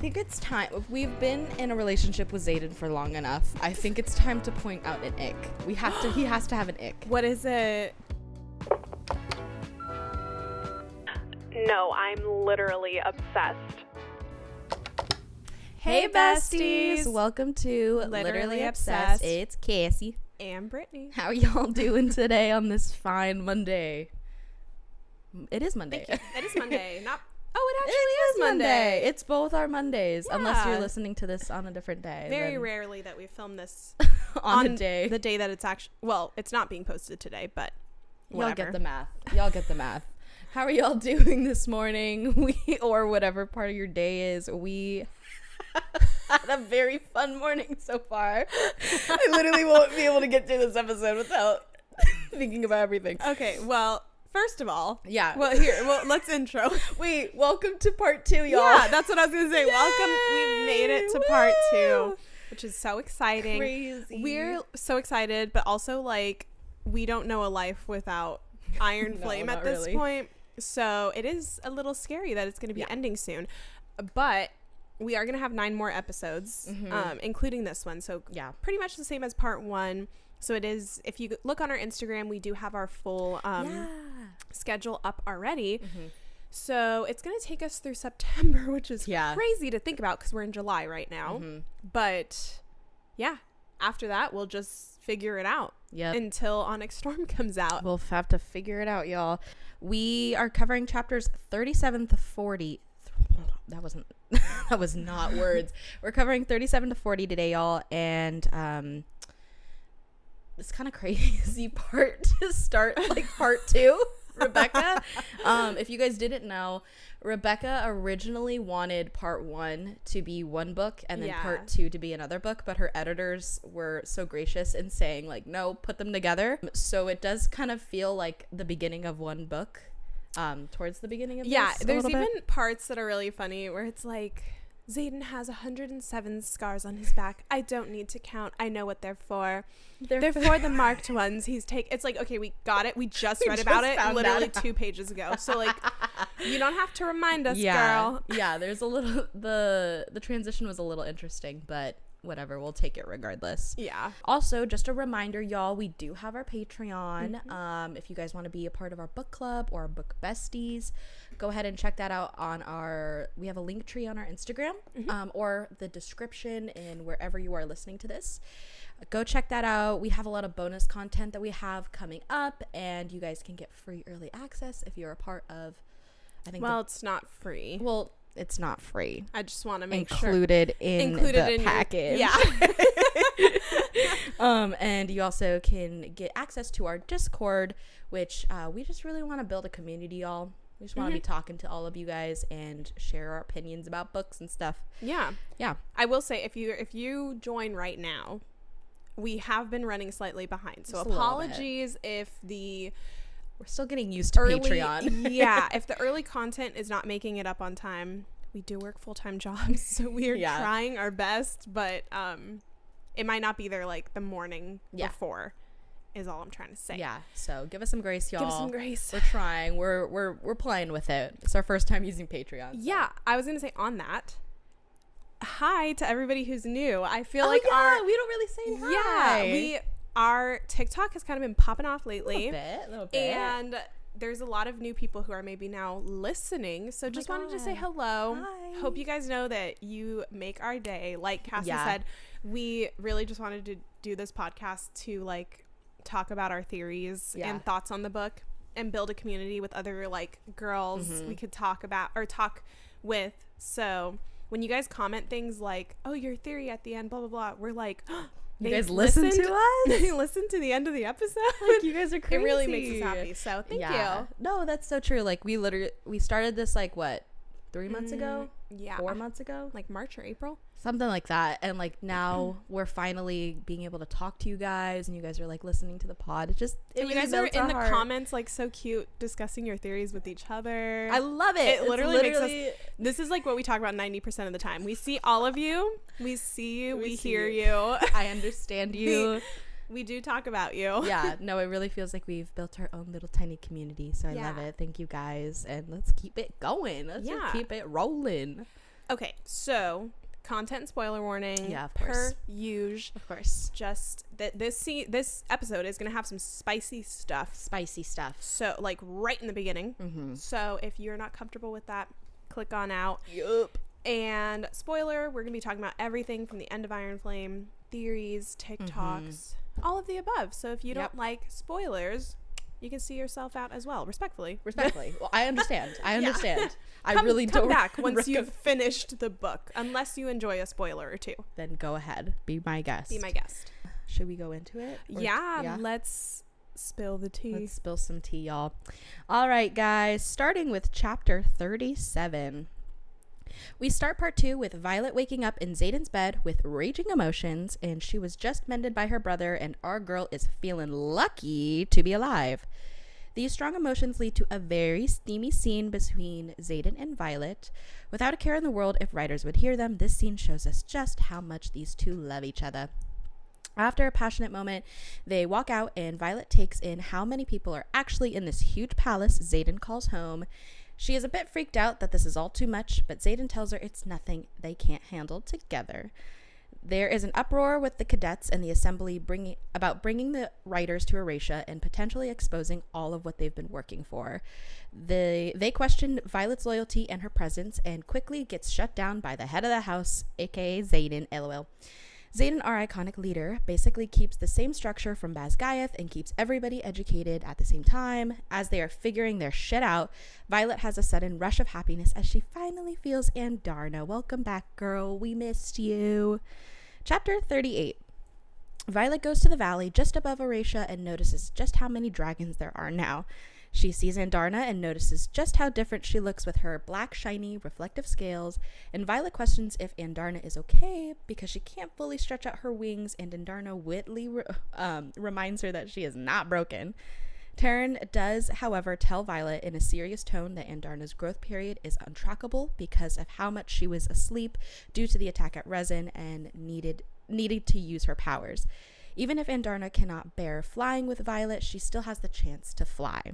think it's time. We've been in a relationship with Xaden for long enough. I think it's time to point out an ick. He has to have an ick. What is it? No, I'm literally obsessed. Hey besties! Welcome to Literally Obsessed. It's Cassy. And Brittany. How y'all doing today on this fine Monday? It is Monday. It is Monday. It actually is Monday. It's both our Mondays, Yeah. unless you're listening to this on a different day. Very rarely that we film this on the day that it's actually, well, it's not being posted today, but whatever. Y'all get the math. How are y'all doing this morning? Or whatever part of your day is. We had a very fun morning so far. I literally won't be able to get through this episode without thinking about everything. Okay, well, first of all, yeah. Well, let's intro. Wait, welcome to part 2, y'all. Yeah, that's what I was gonna say. Yay! Welcome. We've made it to part 2, which is so exciting. Crazy. We're so excited, but also like we don't know a life without Iron Flame at this point. So it is a little scary that it's going to be ending soon, but we are going to have 9 more episodes, including this one. So yeah, pretty much the same as part 1. So it is, if you look on our Instagram, we do have our full schedule up already. So it's going to take us through September, which is crazy to think about because we're in July right now. But yeah, after that, we'll just figure it out until Onyx Storm comes out. We'll have to figure it out, y'all. We are covering chapters 37 to 40. That was not words. We're covering 37 to 40 today, y'all. And it's kind of crazy part to start like part 2. Rebecca, if you guys didn't know, Rebecca originally wanted part 1 to be one book and then part 2 to be another book, but her editors were so gracious in saying like, no, put them together. So it does kind of feel like the beginning of one book, towards the beginning of this there's even bit. parts that are really funny where it's like, Xaden has 107 scars on his back. I don't need to count. I know what they're for. They're for the marked ones he's It's like, okay, we got it. We just read about it literally 2 pages ago. So like, you don't have to remind us, girl. Yeah, there's a little, the transition was a little interesting, but whatever, we'll take it regardless. Yeah. Also, just a reminder, y'all, we do have our Patreon. If you guys want to be a part of our book club or our book besties, go ahead and check that out on we have a link tree on our Instagram, or the description in wherever you are listening to this. Go check that out. We have a lot of bonus content that we have coming up, and you guys can get free early access if you're a part of, I think. Well, it's not free. Well, it's not free. I just want to make included sure. In the package. And you also can get access to our Discord, which we just really want to build a community, y'all. We just want to be talking to all of you guys and share our opinions about books and stuff. Yeah. I will say, if you join right now, we have been running slightly behind. So apologies if we're still getting used to Patreon. If the early content is not making it up on time. We do work full-time jobs, so we are trying our best, but it might not be there like the morning before is all I'm trying to say. Yeah, so give us some grace, y'all. Give us some grace. We're trying. We're playing with it. It's our first time using Patreon. So. Yeah, I was going to say on that, hi to everybody who's new. I feel we don't really say hi. Yeah, our TikTok has kind of been popping off lately. A little bit. And there's a lot of new people who are maybe now listening. So just wanted to say hello. Hi. Hope you guys know that you make our day. Like Cassie said, we really just wanted to do this podcast to like talk about our theories and thoughts on the book and build a community with other like girls we could talk about or talk with. So when you guys comment things like, oh, your theory at the end, blah, blah, blah, we're like, you guys listen to us? They listen to the end of the episode. Like, you guys are crazy. It really makes us happy. So thank you. No, that's so true. Like we started this like what, 3 months ago? Yeah. 4 months ago? Like March or April? Something like that. And like now we're finally being able to talk to you guys, and you guys are like listening to the pod. It really you guys are in the comments like so cute discussing your theories with each other. I love it. It literally makes us, this is like what we talk about 90% of the time. We see all of you. We see you. We hear you. I understand you. We do talk about you. Yeah, no, it really feels like we've built our own little tiny community. So I love it. Thank you guys. And let's keep it going. Let's just keep it rolling. Okay, so content and spoiler warning. Yeah, of course. Per usual. Of course. Just that this episode is going to have some spicy stuff. Spicy stuff. So, like, right in the beginning. Mm-hmm. So, if you're not comfortable with that, click on out. Yup. And spoiler, we're going to be talking about everything from the end of Iron Flame, theories, TikToks, all of the above. So, if you don't like spoilers, you can see yourself out as well, respectfully. Well, I understand. Yeah. I really don't. Come back once you've finished the book, unless you enjoy a spoiler or two. Then go ahead. Be my guest. Should we go into it? Yeah, let's spill the tea. Let's spill some tea, y'all. All right, guys. Starting with chapter 37. We start part 2 with Violet waking up in Xaden's bed with raging emotions, and she was just mended by her brother, and our girl is feeling lucky to be alive. These strong emotions lead to a very steamy scene between Xaden and Violet. Without a care in the world if writers would hear them, this scene shows us just how much these two love each other. After a passionate moment, they walk out, and Violet takes in how many people are actually in this huge palace Xaden calls home. She is a bit freaked out that this is all too much, but Xaden tells her it's nothing they can't handle together. There is an uproar with the cadets and the assembly bringing the writers to Erasure and potentially exposing all of what they've been working for. They question Violet's loyalty and her presence, and quickly gets shut down by the head of the house, aka Xaden, LOL. Xaden, our iconic leader, basically keeps the same structure from Basgiath and keeps everybody educated at the same time. As they are figuring their shit out, Violet has a sudden rush of happiness as she finally feels Andarna. Welcome back, girl. We missed you. Chapter 38. Violet goes to the valley just above Erasure and notices just how many dragons there are now. She sees Andarna and notices just how different she looks with her black, shiny, reflective scales, and Violet questions if Andarna is okay because she can't fully stretch out her wings, and Andarna witly reminds her that she is not broken. Taryn does, however, tell Violet in a serious tone that Andarna's growth period is untrackable because of how much she was asleep due to the attack at Resin and needed to use her powers. Even if Andarna cannot bear flying with Violet, she still has the chance to fly.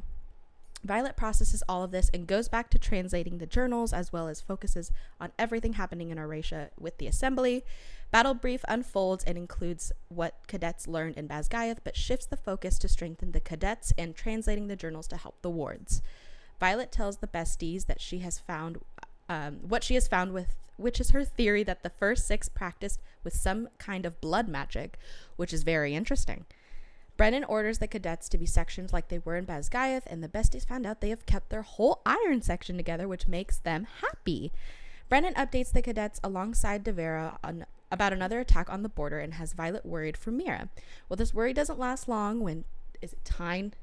Violet processes all of this and goes back to translating the journals, as well as focuses on everything happening in Erasure with the assembly. Battle brief unfolds and includes what cadets learned in Basgiath, but shifts the focus to strengthen the cadets and translating the journals to help the wards. Violet tells the besties that she has found what she has found, with which is her theory that the first 6 practiced with some kind of blood magic, which is very interesting. Brennan orders the cadets to be sectioned like they were in Basgiath, and the besties found out they have kept their whole iron section together, which makes them happy. Brennan updates the cadets alongside Devera about another attack on the border and has Violet worried for Mira. Well, this worry doesn't last long when... Is it Tyne?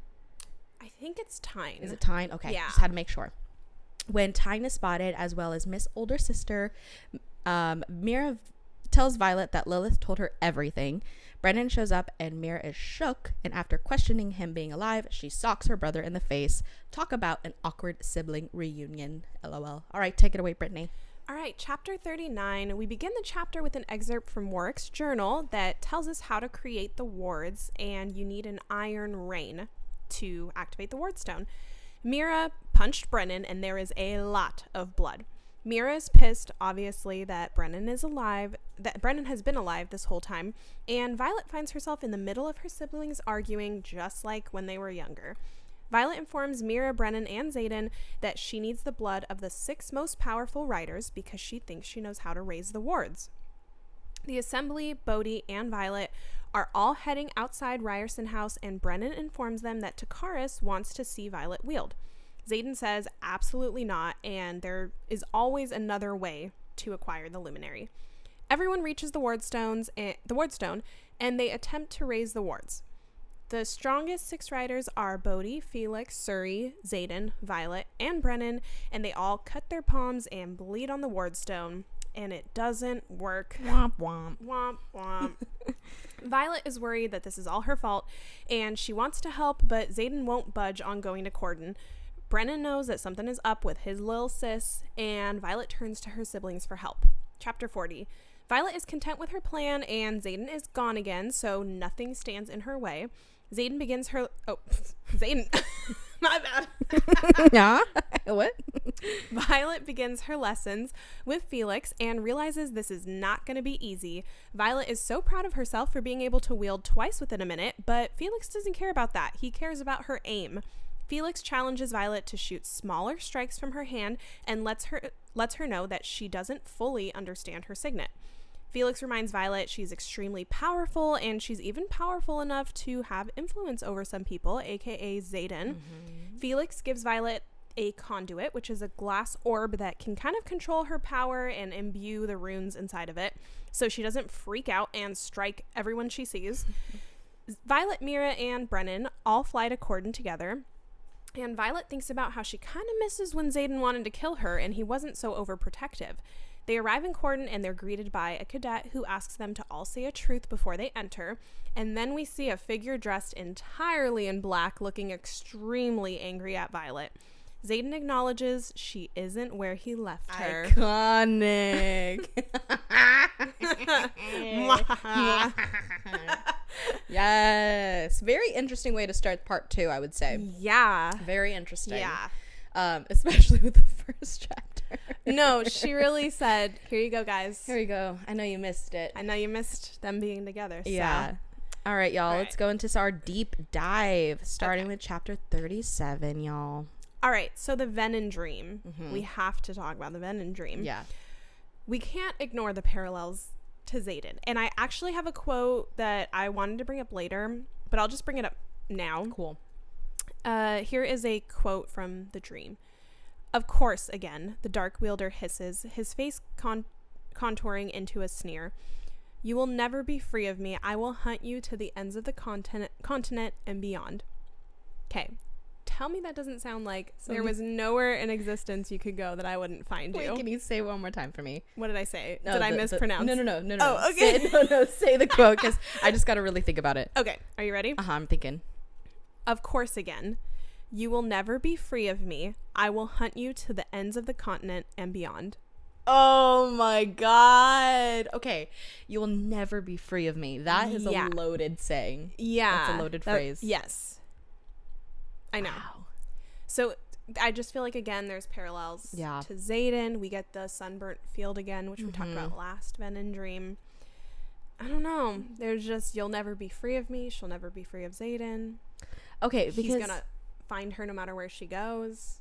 I think it's Tyne. Is it Tyne? Okay, yeah. Just had to make sure. When Tyne is spotted, as well as Miss' older sister, Mira tells Violet that Lilith told her everything. Brennan shows up and Mira is shook, and after questioning him being alive, she socks her brother in the face. Talk about an awkward sibling reunion. LOL. All right, take it away, Brittany. All right, chapter 39. We begin the chapter with an excerpt from Warwick's journal that tells us how to create the wards, and you need an iron rain to activate the ward stone. Mira punched Brennan, and there is a lot of blood. Mira is pissed, obviously, that Brennan has been alive this whole time, and Violet finds herself in the middle of her siblings arguing just like when they were younger. Violet informs Mira, Brennan, and Xaden that she needs the blood of the 6 most powerful riders because she thinks she knows how to raise the wards. The Assembly, Bodhi, and Violet are all heading outside Ryerson House, and Brennan informs them that Takaris wants to see Violet wield. Xaden says absolutely not, and there is always another way to acquire the luminary. Everyone reaches the ward stone, and they attempt to raise the wards. The strongest 6 riders are Bodhi, Felix, Suri, Xaden, Violet, and Brennan, and they all cut their palms and bleed on the ward stone, and it doesn't work. Womp womp. Womp womp. Violet is worried that this is all her fault, and she wants to help, but Xaden won't budge on going to Corden. Brennan knows that something is up with his lil sis, and Violet turns to her siblings for help. Chapter 40. Violet is content with her plan, and Xaden is gone again, so nothing stands in her way. Xaden begins her... Oh, Xaden. My bad. Yeah. What? Violet begins her lessons with Felix and realizes this is not going to be easy. Violet is so proud of herself for being able to wield twice within a minute, but Felix doesn't care about that. He cares about her aim. Felix challenges Violet to shoot smaller strikes from her hand and lets her know that she doesn't fully understand her signet. Felix reminds Violet she's extremely powerful, and she's even powerful enough to have influence over some people, aka Xaden. Felix gives Violet a conduit, which is a glass orb that can kind of control her power and imbue the runes inside of it, so she doesn't freak out and strike everyone she sees. Violet, Mira, and Brennan all fly to Corden together, and Violet thinks about how she kind of misses when Xaden wanted to kill her and he wasn't so overprotective. They arrive in Corden and they're greeted by a cadet who asks them to all say a truth before they enter. And then we see a figure dressed entirely in black looking extremely angry at Violet. Xaden acknowledges she isn't where he left her. Iconic. Yes. Very interesting way to start part 2, I would say. Yeah. Very interesting. Yeah. Especially with the first chapter. No, she really said, here you go, guys. Here you go. I know you missed it. I know you missed them being together. So. Yeah. All right, y'all. All right. Let's go into our deep dive, starting with chapter 37, y'all. All right. So the Venom dream. We have to talk about the Venom dream. Yeah. We can't ignore the parallels to Xaden. And I actually have a quote that I wanted to bring up later, but I'll just bring it up now. Cool. Here is a quote from the dream. Of course, again, the Dark Wielder hisses, his face contouring into a sneer. You will never be free of me. I will hunt you to the ends of the continent and beyond. Okay. Tell me that doesn't sound like there was nowhere in existence you could go that I wouldn't find you. Wait, can you say it one more time for me? What did I say? No, did I mispronounce? No. Oh, okay. Say the quote, because I just got to really think about it. Okay. Are you ready? I'm thinking. Of course, again. You will never be free of me. I will hunt you to the ends of the continent and beyond. Oh my God. Okay. You will never be free of me. That is a loaded saying. Yeah. That's a loaded phrase. Yes. I know. Wow. So I just feel like, again, there's parallels to Xaden. We get the sunburnt field again, which we talked about last Venom dream. I don't know. There's just, you'll never be free of me. She'll never be free of Xaden. Okay, because he's gonna find her no matter where she goes.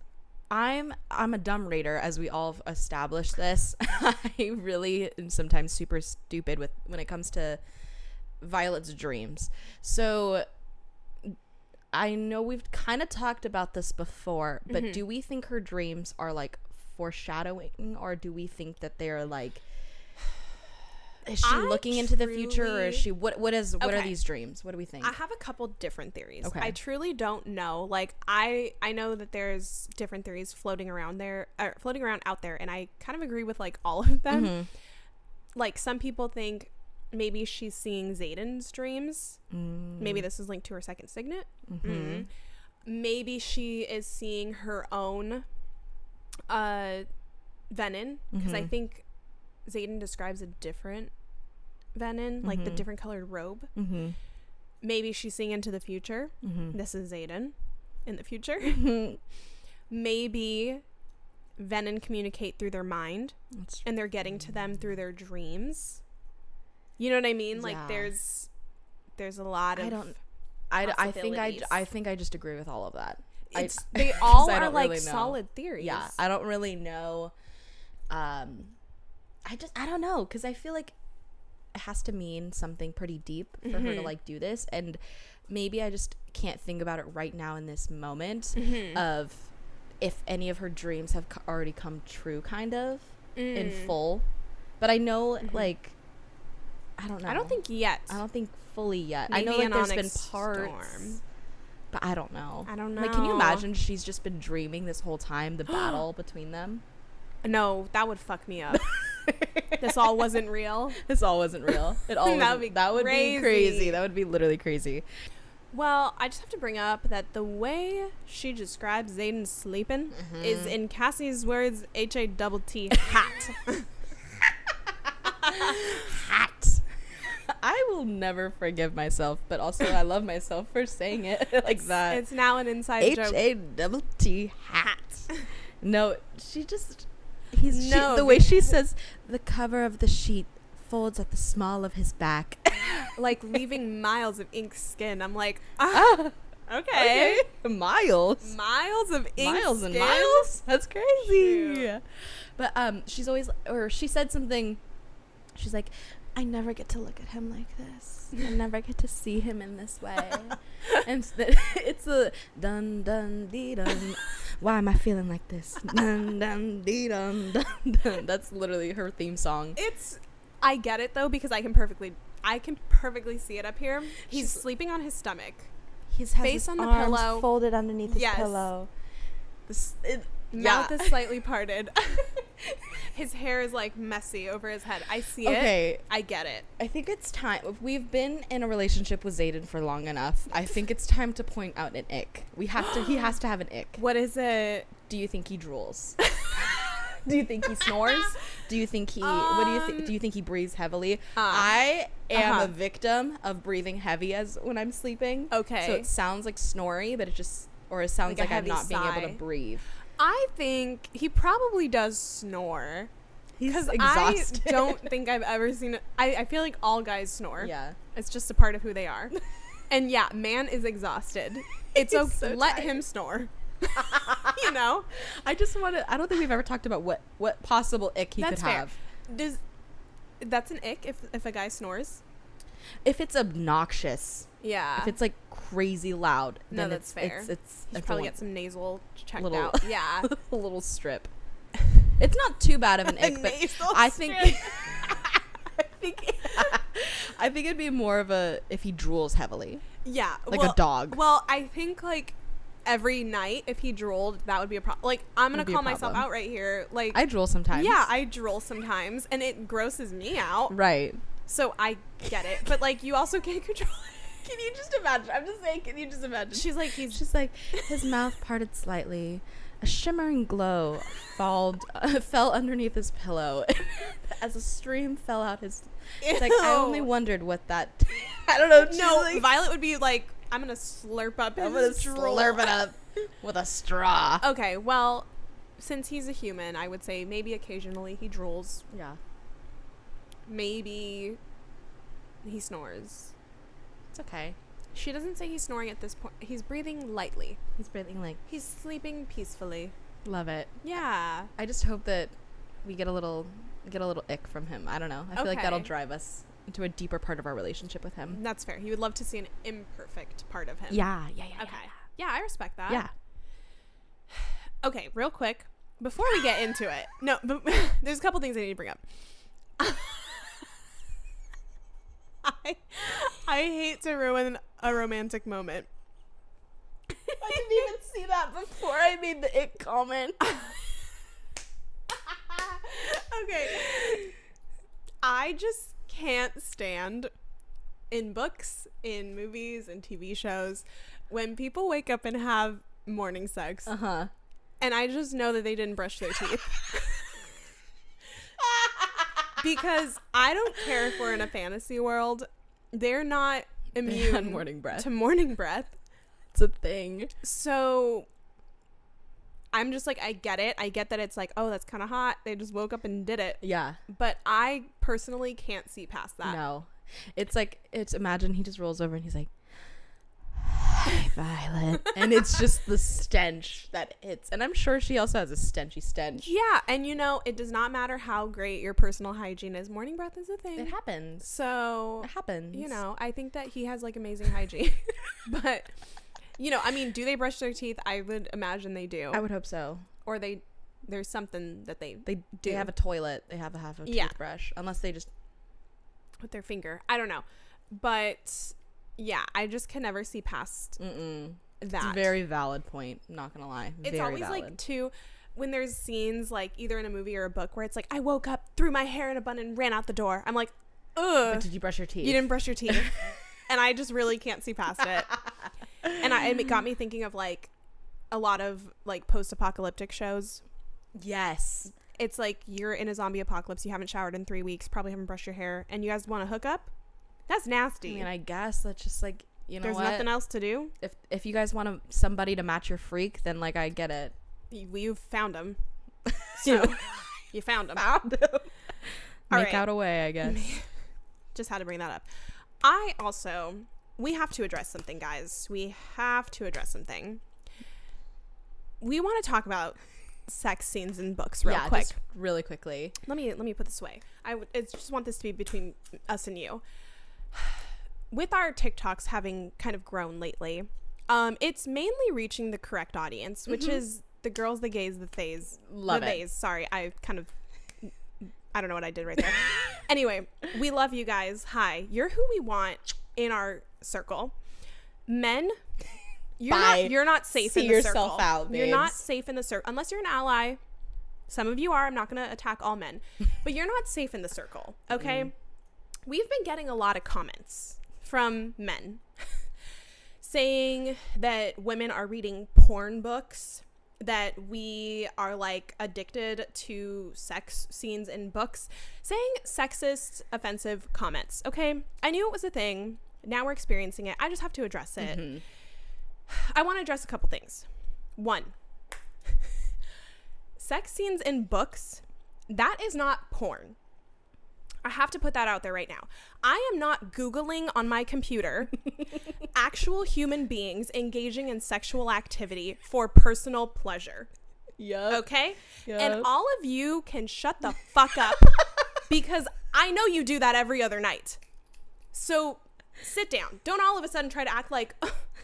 I'm a dumb reader, as we all established this. I really am sometimes super stupid when it comes to Violet's dreams. So I know we've kind of talked about this before, but do we think her dreams are like foreshadowing, or do we think that they're like, is she looking into the future, or is she what are these dreams? What do we think? I have a couple different theories. Okay. I truly don't know. Like I know that there's different theories floating around out there, and I kind of agree with like all of them. Like some people think maybe she's seeing Xaden's dreams. Maybe this is linked to her second signet. Maybe she is seeing her own Venom, because I think Xaden describes a different Venom, like the different colored robe. Maybe she's seeing into the future. This is Xaden in the future. Maybe Venom communicate through their mind, and they're getting to them through their dreams. You know what I mean? Like there's a lot of I think I just agree with all of that. They all are like really solid theories. Yeah, I don't really know. I don't know, because I feel like it has to mean something pretty deep for her to like do this, and maybe I just can't think about it right now in this moment of if any of her dreams have already come true, kind of in full. But I know like I don't know. I don't think yet. I don't think fully yet. Maybe I know like there's been Storm. parts, but I don't know. Like, can you imagine she's just been dreaming this whole time, the battle between them? No, that would fuck me up. This all wasn't real. It all that would be crazy. That would be literally crazy. Well, I just have to bring up that the way she describes Xaden sleeping is, in Cassie's words, HATT, hat. Hat. I will never forgive myself, but also I love myself for saying it like that. It's now an inside joke. HATT hat. No, the way she says the cover of the sheet folds at the small of his back. Like leaving miles of ink skin. I'm like, okay. Miles of ink miles skin? and miles? That's crazy. Cute. But she's always, or she said something, she's like, I never get to look at him like this. I never get to see him in this way. And it's a dun dun dee dun. Why am I feeling like this? Dun dun dee dun dun dun. That's literally her theme song. I get it though, because I can perfectly see it up here. He's sleeping on his stomach. His face on the pillow, folded underneath his pillow. Mouth is slightly parted. His hair is like messy over his head. I see it. I get it. I think it's time. If we've been in a relationship with Xaden for long enough, I think it's time to point out an ick. He has to have an ick. What is it? Do you think he drools? Do you think he snores? Do you think he what do you think? Do you think he breathes heavily? I am a victim of breathing heavy when I'm sleeping. Okay. So it sounds like snory, but it sounds like I'm not being able to breathe. I think he probably does snore. He's exhausted. I don't think I've ever seen it. I feel like all guys snore. Yeah. It's just a part of who they are. And yeah, man is exhausted. It's okay. So let him snore. You know? I don't think we've ever talked about what possible ick he could have. That's an ick if a guy snores? If it's obnoxious. Yeah. If it's like crazy loud, then that's fair. It's probably get some nasal checked out. Yeah. A little strip. It's not too bad of an ick, but I think I think it'd be more of a if he drools heavily. Yeah. Like a dog. Well, I think like every night if he drooled, that would be a problem. Like, I'm gonna call myself out right here. Like, I drool sometimes. Yeah, I drool sometimes, and it grosses me out. Right. So I get it, but like, you also can't control it. Can you just imagine? I'm just saying, can you just imagine? She's like, his mouth parted slightly. A shimmering glow fell underneath his pillow as a stream fell out his. It's like, I only wondered what that. I don't know. No, like, Violet would be like, I'm gonna slurp up. I'm gonna slurp it up with a straw. Okay, well, since he's a human, I would say maybe occasionally he drools. Yeah. Maybe he snores. It's okay. She doesn't say he's snoring at this point. He's breathing lightly. He's sleeping peacefully. Love it. Yeah. I just hope that we get a little ick from him. I don't know. I feel like that'll drive us into a deeper part of our relationship with him. That's fair. You would love to see an imperfect part of him. Yeah. Okay. Yeah, I respect that. Yeah. Okay, real quick, before we get into it. No, but there's a couple things I need to bring up. I hate to ruin a romantic moment. I didn't even see that before I made the ick comment. Okay. I just can't stand in books, in movies, and TV shows when people wake up and have morning sex. Uh-huh. And I just know that they didn't brush their teeth. Because I don't care if we're in a fantasy world. They're not immune to morning breath. It's a thing. So I'm just like, I get it. I get that it's like, oh, that's kind of hot. They just woke up and did it. Yeah. But I personally can't see past that. No. It's like, imagine he just rolls over and he's like, hi, Violet. And it's just the stench that hits. And I'm sure she also has a stenchy stench. Yeah. And it does not matter how great your personal hygiene is. Morning breath is a thing. It happens. So. It happens. I think that he has like amazing hygiene. But, I mean, do they brush their teeth? I would imagine they do. I would hope so. Or there's something that they do. They have a toilet. They have a half of a toothbrush. Unless they just. With their finger. I don't know. But. Yeah, I just can never see past that. It's a very valid point. I'm not gonna lie. It's always valid. Like too, when there's scenes like either in a movie or a book where it's like, I woke up, threw my hair in a bun, and ran out the door. I'm like, ugh. But did you brush your teeth? You didn't brush your teeth, and I just really can't see past it. And it got me thinking of like a lot of like post-apocalyptic shows. Yes. It's like you're in a zombie apocalypse. You haven't showered in 3 weeks. Probably haven't brushed your hair, and you guys want to hook up. That's nasty. I mean, I guess that's just like, you know, there's nothing else to do. If you guys want somebody to match your freak, then like I get it. You've found him. So you found him. Make out a way, I guess. Just had to bring that up. We have to address something, guys. We have to address something. We want to talk about sex scenes in books real quick. Just really quickly. Let me put this away. I just want this to be between us and you. With our TikToks having kind of grown lately, it's mainly reaching the correct audience, which is the girls, the gays, the theys. Love the it. Theys. Sorry, I don't know what I did right there. Anyway, we love you guys. Hi. You're who we want in our circle. Men, you're not safe in the circle. See yourself out, babes. You're not safe in the circle unless you're an ally. Some of you are. I'm not going to attack all men, but you're not safe in the circle. Okay. We've been getting a lot of comments from men saying that women are reading porn books, that we are like addicted to sex scenes in books, saying sexist, offensive comments. Okay. I knew it was a thing. Now we're experiencing it. I just have to address it. I want to address a couple things. One, sex scenes in books, that is not porn. I have to put that out there right now. I am not Googling on my computer actual human beings engaging in sexual activity for personal pleasure. Yep. Okay? Yep. And all of you can shut the fuck up because I know you do that every other night. So sit down. Don't all of a sudden try to act like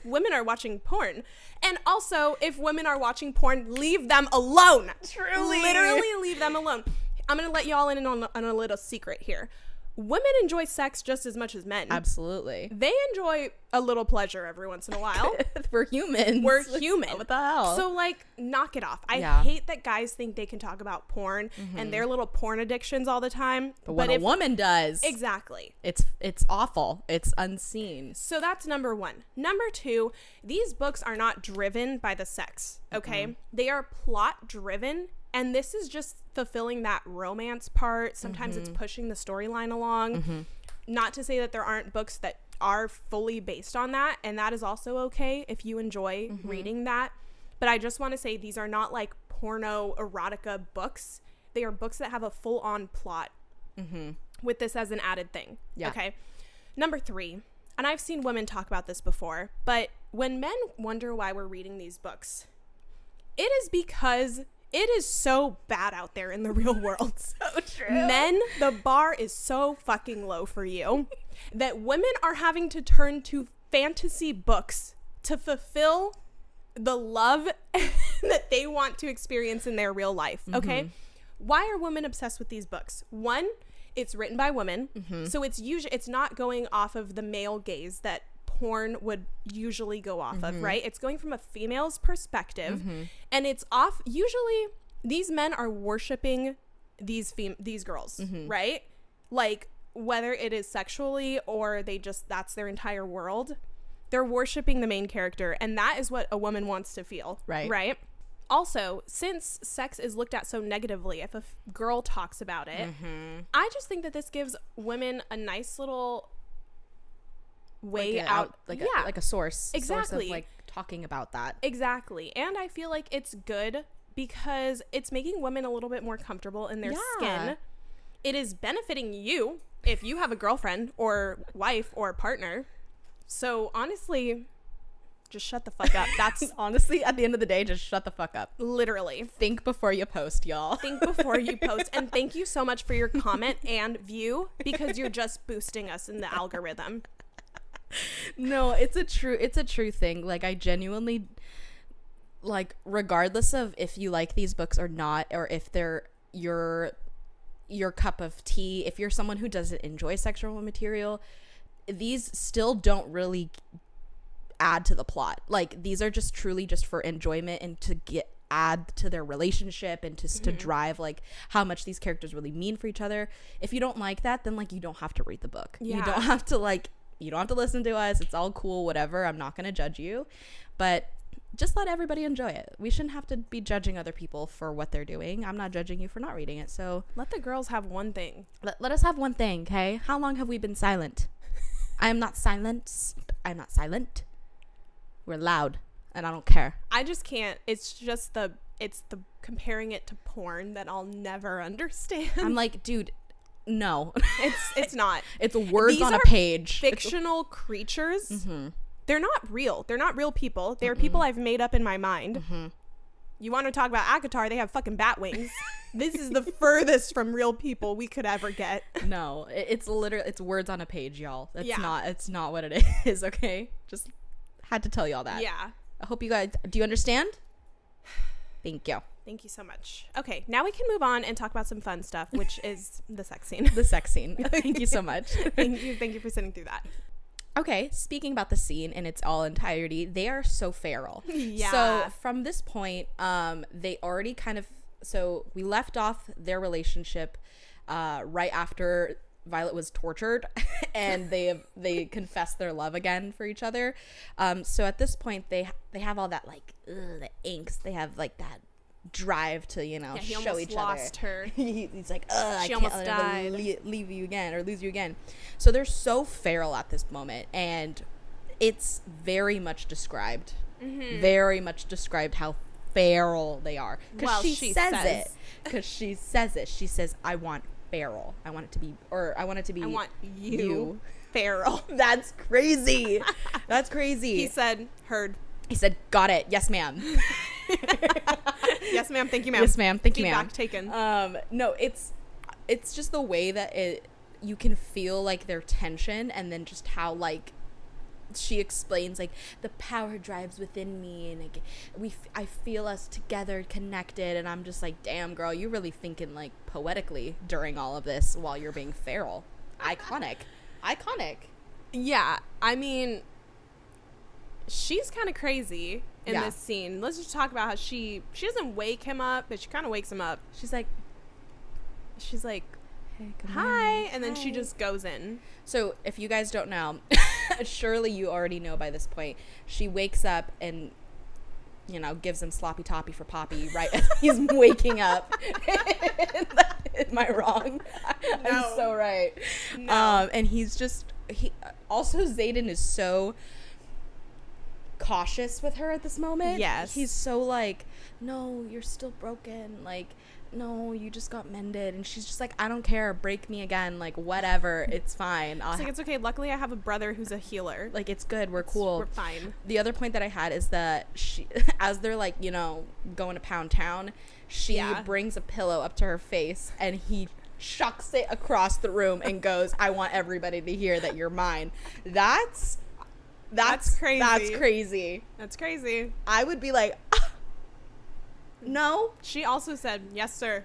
women are watching porn. And also, if women are watching porn, leave them alone. Truly. Literally leave them alone. I'm going to let y'all in on a little secret here. Women enjoy sex just as much as men. Absolutely. They enjoy a little pleasure every once in a while. We're humans. We're human. What the hell? So, like, knock it off. I hate that guys think they can talk about porn and their little porn addictions all the time. But when a woman does. Exactly. It's awful. It's unseen. So that's number one. Number two, these books are not driven by the sex, okay? They are plot driven. And this is just fulfilling that romance part. Sometimes it's pushing the storyline along. Not to say that there aren't books that are fully based on that. And that is also okay if you enjoy reading that. But I just want to say these are not like porno erotica books. They are books that have a full-on plot with this as an added thing. Yeah. Okay. Number three, and I've seen women talk about this before, but when men wonder why we're reading these books, it is because it is so bad out there in the real world. So true. Men, the bar is so fucking low for you that women are having to turn to fantasy books to fulfill the love that they want to experience in their real life. Okay. Why are women obsessed with these books? One, it's written by women. So it's not going off of the male gaze that porn would usually go off of, right? It's going from a female's perspective, and it's off. Usually these men are worshiping these girls, right? Like, whether it is sexually or that's their entire world, they're worshiping the main character, and that is what a woman wants to feel, right? Also, since sex is looked at so negatively, if a girl talks about it, I just think that this gives women a nice little way out, like a source. Exactly. Source of like talking about that. Exactly. And I feel like it's good because it's making women a little bit more comfortable in their skin. It is benefiting you if you have a girlfriend or wife or partner. So honestly, just shut the fuck up. That's honestly, at the end of the day, just shut the fuck up. Literally. Think before you post, y'all. Think before you post. And thank you so much for your comment and view, because you're just boosting us in the algorithm. No, it's a true thing. Like, I genuinely, like, regardless of if you like these books or not, or if they're your cup of tea, if you're someone who doesn't enjoy sexual material, these still don't really add to the plot. Like, these are just truly just for enjoyment and to add to their relationship and to drive like how much these characters really mean for each other. If you don't like that, then like you don't have to read the book. You don't have to listen to us. It's all cool, whatever. I'm not going to judge you, but just let everybody enjoy it. We shouldn't have to be judging other people for what they're doing. I'm not judging you for not reading it. So let the girls have one thing. Let us have one thing. Okay. How long have we been silent? I am not silent. I'm not silent. We're loud, and I don't care. I just can't. It's the comparing it to porn that I'll never understand. I'm like, dude, no. It's not. It's words These on a are page. Fictional creatures. Mm-hmm. They're not real. They're not real people. They're people I've made up in my mind. Mm-hmm. You want to talk about Akatar? They have fucking bat wings. This is the furthest from real people we could ever get. No, it's literally, it's words on a page, y'all. It's not what it is, okay? Just had to tell y'all that. Yeah. I hope you guys, do you understand? Thank you. Thank you so much. Okay, now we can move on and talk about some fun stuff, which is the sex scene. The sex scene. Thank you so much. Thank you for sitting through that. Okay, speaking about the scene in its all entirety, they are so feral. Yeah. So from this point, they already kind of, so we left off their relationship right after Violet was tortured and they confessed their love again for each other. So at this point, they have all that like the angst. They have like that drive to, you know, show each lost other. Her. He's like, I can't almost let died. leave you again or lose you again. So they're so feral at this moment, and it's very much described. Mm-hmm. Very much described how feral they are, because she says it. Because she says it. She says, I want feral. I want you feral. That's crazy. That's crazy. He said, heard. He said, got it. Yes, ma'am. Yes, ma'am. Thank you, ma'am. Yes, ma'am. Thank you, ma'am. Feedback taken. No, it's just the way that you can feel like their tension, and then just how like she explains like the power drives within me, and like I feel us together, connected, and I'm just like, damn, girl, you really thinking like poetically during all of this while you're being feral. Iconic. Yeah, I mean, she's kind of crazy in this scene. Let's just talk about how she doesn't wake him up, but she kind of wakes him up. She's like, hey, hi, and then she just goes in. So if you guys don't know, surely you already know by this point, she wakes up and, you know, gives him sloppy toppy for Poppy right as he's waking up. Am I wrong? No. I'm so right. No. And also Xaden is so cautious with her at this moment. Yes. He's so like, no, you're still broken. Like, no, you just got mended. And she's just like, I don't care. Break me again. Like, whatever. It's fine. It's okay. Luckily, I have a brother who's a healer. Like, it's good. We're cool. We're fine. The other point that I had is that she, as they're like, you know, going to Pound Town, she brings a pillow up to her face and he shucks it across the room and goes, I want everybody to hear that you're mine. That's crazy. That's crazy. I would be like, no. She also said, yes, sir.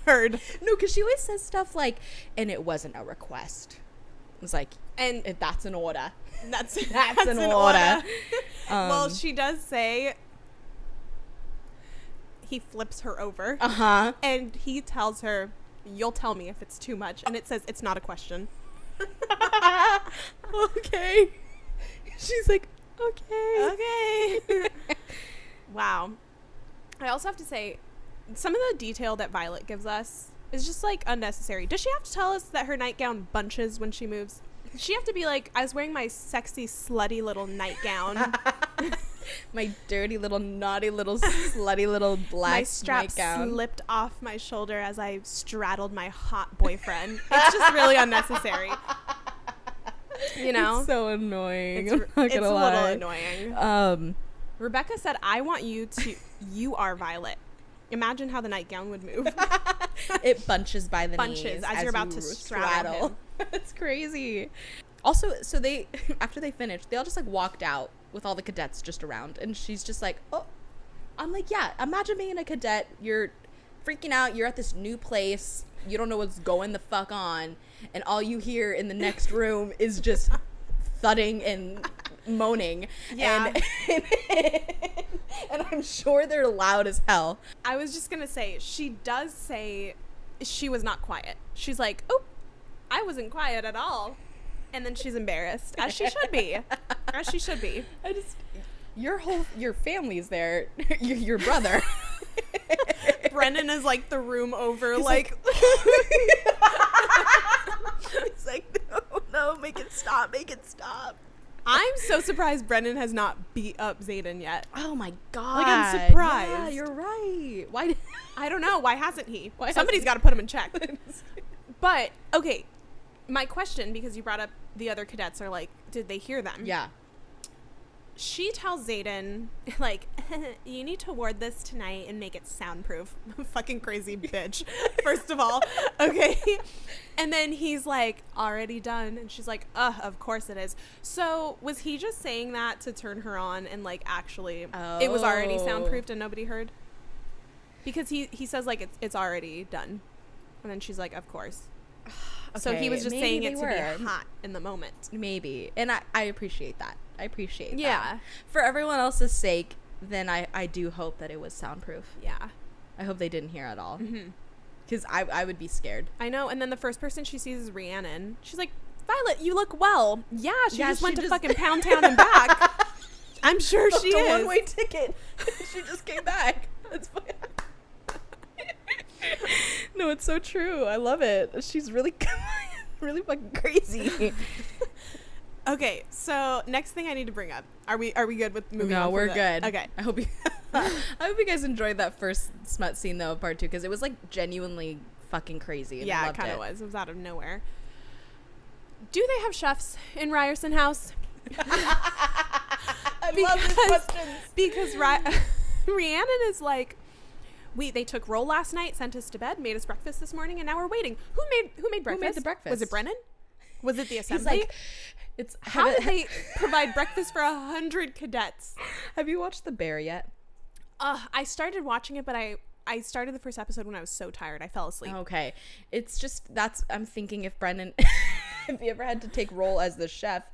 Heard. No, because she always says stuff like, and it wasn't a request. It's like, and that's an order. That's an order. Well, she does say he flips her over. Uh-huh. And he tells her, you'll tell me if it's too much. And it says, it's not a question. Okay. She's like, okay. Wow. I also have to say, some of the detail that Violet gives us is just like unnecessary. Does she have to tell us that her nightgown bunches when she moves? Does she have to be like, I was wearing my sexy, slutty little nightgown. My dirty little, naughty little, slutty little black my strap nightgown slipped off my shoulder as I straddled my hot boyfriend. It's just really unnecessary. You know? It's so annoying. It's a little annoying. Rebecca said, I want you are Violet. Imagine how the nightgown would move. It bunches by the knees as you're about to straddle him. It's crazy. Also, so they, after they finished, they all just like walked out with all the cadets just around. And she's just like, oh, I'm like, yeah, imagine being a cadet. You're freaking out. You're at this new place. You don't know what's going the fuck on. And all you hear in the next room is just thudding and moaning. Yeah. And I'm sure they're loud as hell. I was just gonna say, she does say she was not quiet. She's like, oh, I wasn't quiet at all. And then she's embarrassed, as she should be. As she should be. Your family's there. Your brother. Brendan is like the room over, like he's like, no, make it stop. cannot make it stop. I'm so surprised Brennan has not beat up Xaden yet. Oh my god. Like, I'm surprised. Yeah, you're right. Why? I don't know. Why hasn't he? Why Somebody's got to put him in check. But, okay, my question, because you brought up the other cadets, are like, did they hear them? Yeah. She tells Xaden, like, you need to ward this tonight and make it soundproof. Fucking crazy bitch, first of all. Okay. And then he's like, already done. And she's like, of course it is. So was he just saying that to turn her on and, like, actually it was already soundproofed and nobody heard? Because he says, like, it's already done. And then she's like, of course. Okay, so he was just saying it to be hot in the moment. Maybe. And I appreciate that. I appreciate that. Yeah. For everyone else's sake, then I do hope that it was soundproof. Yeah. I hope they didn't hear at all. Because I would be scared. I know. And then the first person she sees is Rhiannon. She's like, Violet, you look well. Yeah, she just went to fucking Pound Town and back. I'm sure she is. A one-way ticket. She just came back. That's funny. No, it's so true. I love it. She's really really fucking crazy. Okay, so next thing I need to bring up. Are we good with moving on? No, we're good. Okay. I hope you guys enjoyed that first smut scene though, part 2, because it was like genuinely fucking crazy. And yeah, it kind of was. It was out of nowhere. Do they have chefs in Ryerson House? I love these questions. Because Rhiannon is like, they took roll last night, sent us to bed, made us breakfast this morning, and now we're waiting. Who made breakfast? Who made the breakfast? Was it Brennan? Was it the assembly? He's like, how did they provide breakfast for 100 cadets? Have you watched The Bear yet? I started watching it, but I started the first episode when I was so tired. I fell asleep. Okay. It's just, I'm thinking if Brennan, if he ever had to take role as the chef.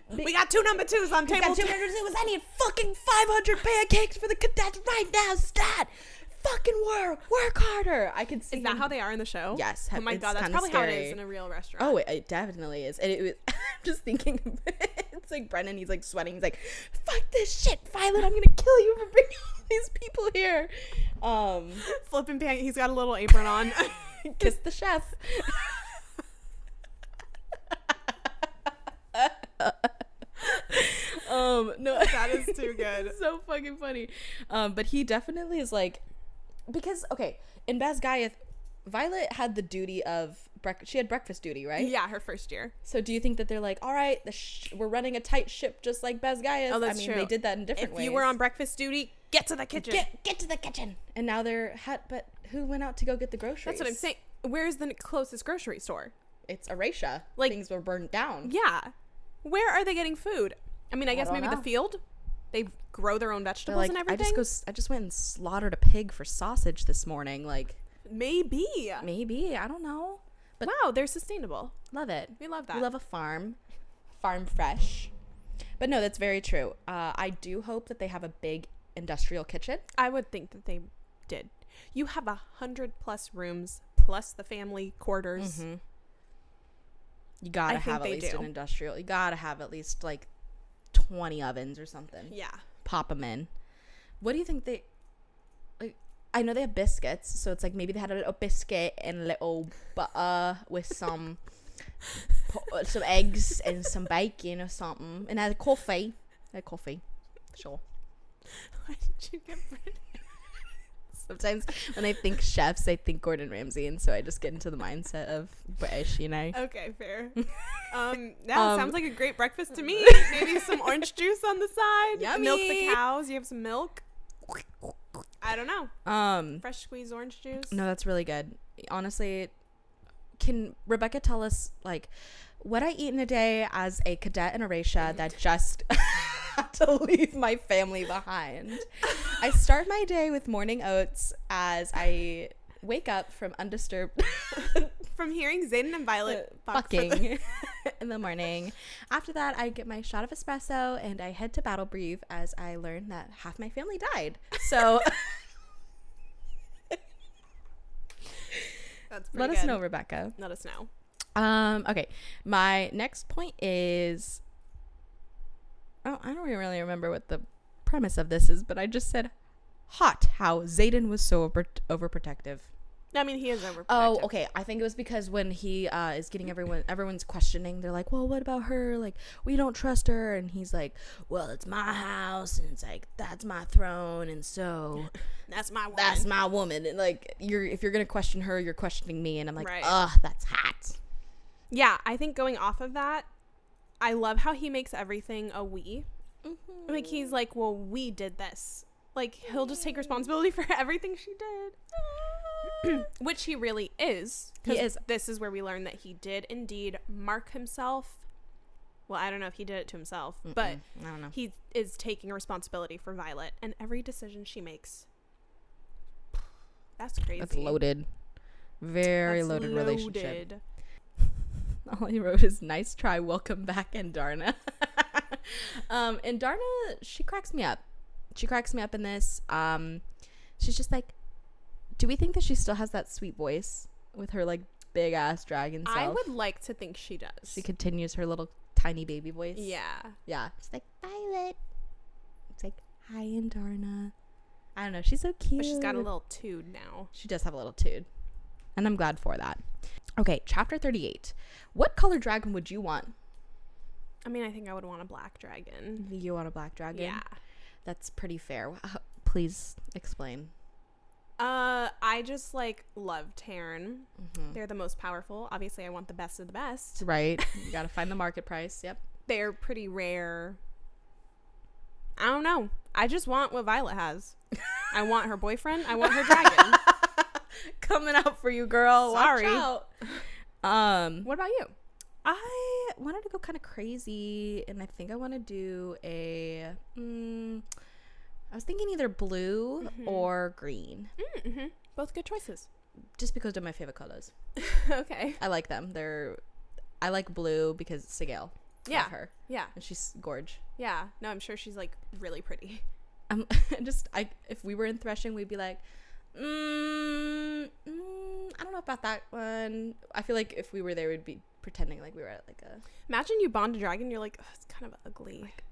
We got 2 number 2s on table 2. I need fucking 500 pancakes for the cadets right now, stat. Fucking work harder. I could see. Is that how they are in the show? Yes. Oh my god, that's probably scary. How it is in a real restaurant. Oh, it definitely is. And it was, I'm just thinking, it's like Brennan, he's like sweating. He's like, fuck this shit, Violet. I'm gonna kill you for bringing all these people here. Flipping pan. He's got a little apron on. Kiss the chef. No, that is too good. It's so fucking funny. But he definitely is like, because okay, in Basgaiath, Violet had the duty of she had breakfast duty, right? Yeah, her first year. So do you think that they're like, all right, we're running a tight ship just like Basgaiath? Oh, that's true. They did that in different ways. If you were on breakfast duty, get to the kitchen. Get to the kitchen. And now but who went out to go get the groceries? That's what I'm saying. Where's the closest grocery store? It's Erasia. Like, things were burned down. Yeah. Where are they getting food? I mean, I guess maybe know. the field. They grow their own vegetables and everything. I just went and slaughtered a pig for sausage this morning. Like, maybe. I don't know. But wow, they're sustainable. Love it. We love that. We love a farm fresh. But no, that's very true. I do hope that they have a big industrial kitchen. I would think that they did. You have 100+ rooms plus the family quarters. Mm-hmm. You gotta have at least an industrial. You gotta have at least like 20 ovens or something. Yeah. Pop them in. What do you think they... Like, I know they have biscuits, so it's like maybe they had a little biscuit and a little butter with some eggs and some bacon or something. And had coffee. Sure. Why did you get Brittany? Sometimes when I think chefs, I think Gordon Ramsay, and so I just get into the mindset of British, you know. Okay, fair. Sounds like a great breakfast to me. Maybe some orange juice on the side. Yummy. Milk the cows. You have some milk. I don't know. Fresh squeezed orange juice. No, that's really good. Honestly, can Rebecca tell us like what I eat in a day as a cadet in Erasia that just had to leave my family behind? I start my day with morning oats as I wake up from undisturbed from hearing Xaden and Violet fucking in the morning. After that, I get my shot of espresso and I head to Battle Breathe as I learn that half my family died. So that's let us know, Rebecca. Let us know. Okay, my next point is, I don't really remember what the premise of this is, but I just said hot how Xaden was so overprotective. I mean, he is overprotective. Oh, okay. I think it was because when he is getting everyone's questioning. They're like, well, what about her? Like, we don't trust her. And he's like, well, it's my house. And it's like, that's my throne. And so that's my woman. That's my woman. And like, if you're going to question her, you're questioning me. And I'm like, right. ugh, that's hot. Yeah, I think going off of that, I love how he makes everything a we. Mm-hmm. Like, he's like, well, we did this. Like, he'll just take responsibility for everything she did. Which he really is. He is. This is where we learn that he did indeed mark himself. Well, I don't know if he did it to himself, but I don't know. He is taking responsibility for Violet and every decision she makes. That's crazy. That's loaded. Very loaded relationship. All he wrote is, nice try, welcome back, and Darna. And Darna, she cracks me up. She cracks me up in this. She's just like, do we think that she still has that sweet voice with her like big ass dragon self? I would like to think she does. She continues her little tiny baby voice. Yeah. She's like, Violet. It's like, hi, and Darna. I don't know. She's so cute. But she's got a little tood now. She does have a little tood, and I'm glad for that. Okay, chapter 38. What color dragon would you want? I mean, I think I would want a black dragon. You want a black dragon? Yeah. That's pretty fair. Please explain. I just like love Terran. Mm-hmm. They're the most powerful. Obviously, I want the best of the best. Right. You gotta find the market price. Yep. They're pretty rare. I don't know. I just want what Violet has. I want her boyfriend. I want her dragon. Coming out for you, girl. Sorry. Watch out. What about you? I wanted to go kind of crazy, and I think I want to do a. I was thinking either blue or green. Mm-hmm. Both good choices. Just because they're my favorite colors. Okay. I like them. I like blue because it's Sigale. Yeah. Love her. Yeah. And she's gorge. Yeah. No, I'm sure she's like really pretty. If we were in Threshing, we'd be like, I don't know about that one. I feel like if we were there, we'd be pretending like we were at like a. Imagine you bond a dragon. You're like, it's kind of ugly. Like,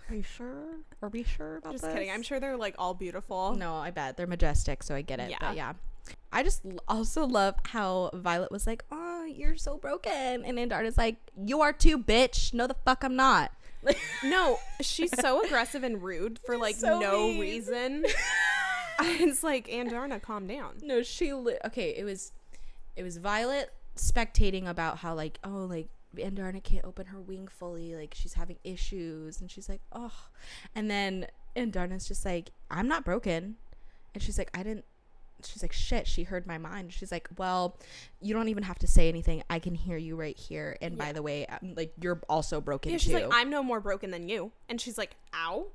are you sure? Are we sure about Just this? kidding. I'm sure they're like all beautiful. No, I bet they're majestic, so I get it. Yeah. But yeah, I just also love how Violet was like, "Oh, you're so broken," and then Darna's like, "You are too, bitch. No, the fuck, I'm not." No, she's so aggressive and rude for like so no mean. Reason. It's like, Darna, calm down. No, okay. It was Violet spectating about how like, oh, like Andarna can't open her wing fully, like she's having issues, and she's like, oh, and then Andarna's just like, I'm not broken, and she's like, she's like, shit, she heard my mind. She's like, well, you don't even have to say anything, I can hear you right here, and by the way, I'm like, you're also broken too. She's like, I'm no more broken than you, and she's like, ow.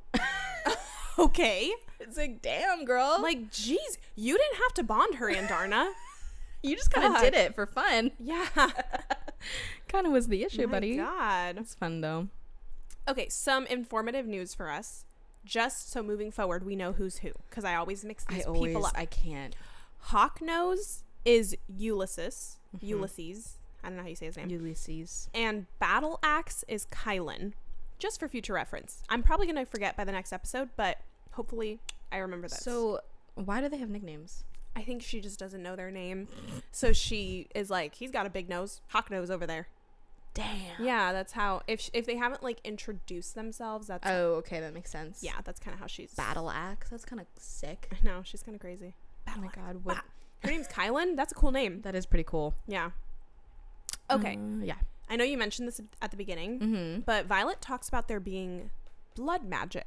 Okay. It's like, damn, girl, like, jeez, you didn't have to bond her, Andarna. You just kind of did it for fun. Yeah. Kind of was the issue, buddy. God. It's fun though. Okay, some informative news for us. Just so moving forward, we know who's who. Because I always mix these people up. I can't. Hawknose is Ulysses. Ulysses. I don't know how you say his name. Ulysses. And Battle Axe is Kylan. Just for future reference. I'm probably going to forget by the next episode, but hopefully I remember that. So why do they have nicknames? I think she just doesn't know their name. So she is like, he's got a big nose. Hawk nose over there. Damn. Yeah, that's how, if they haven't like introduced themselves, that's. Oh, okay, that makes sense. Yeah, that's kind of how she's. Battle Axe. That's kind of sick. I know, she's kind of crazy. Oh my god. What? Her name's Kylan. That's a cool name. That is pretty cool. Yeah. Okay. Yeah. I know you mentioned this at the beginning, but Violet talks about there being blood magic.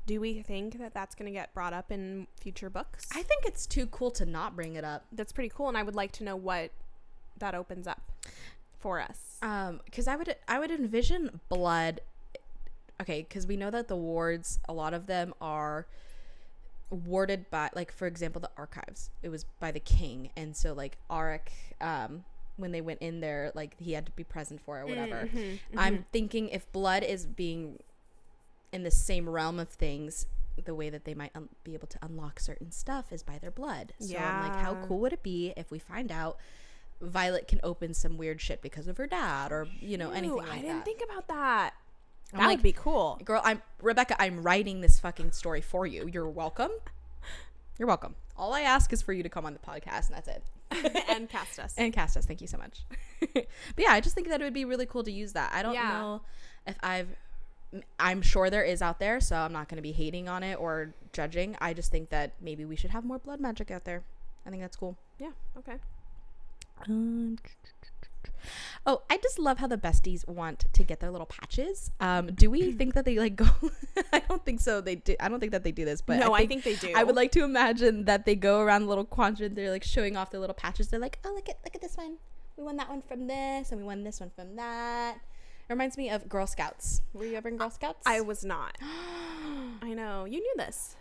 Do we think that that's going to get brought up in future books? I think it's too cool to not bring it up. That's pretty cool, and I would like to know what that opens up for us. Because I would envision blood. Okay, because we know that the wards, a lot of them are warded by, like, for example, the archives. It was by the king, and so like Auric, when they went in there, like he had to be present for it or whatever. I'm thinking if blood is being in the same realm of things, the way that they might be able to unlock certain stuff is by their blood. So I'm like, how cool would it be if we find out Violet can open some weird shit because of her dad, or anything like that. I didn't think about that. I'm That like, would be cool. Girl, Rebecca, I'm writing this fucking story for you. You're welcome. You're welcome. All I ask is for you to come on the podcast, and that's it. And cast us. And cast us. Thank you so much. But yeah, I just think that it would be really cool to use that. I don't know if I'm sure there is out there, so I'm not going to be hating on it or judging. I just think that maybe we should have more blood magic out there. I think that's cool. Yeah. Okay. Oh, I just love how the besties want to get their little patches. Do we think that they like go? I don't think so. They do. I don't think that they do this, but no, I think they do. I would like to imagine that they go around the little quadrant. They're like showing off their little patches. They're like, oh, look at this one. We won that one from this, and we won this one from that. It reminds me of Girl Scouts. Were you ever in Girl Scouts? I was not. I know. You knew this.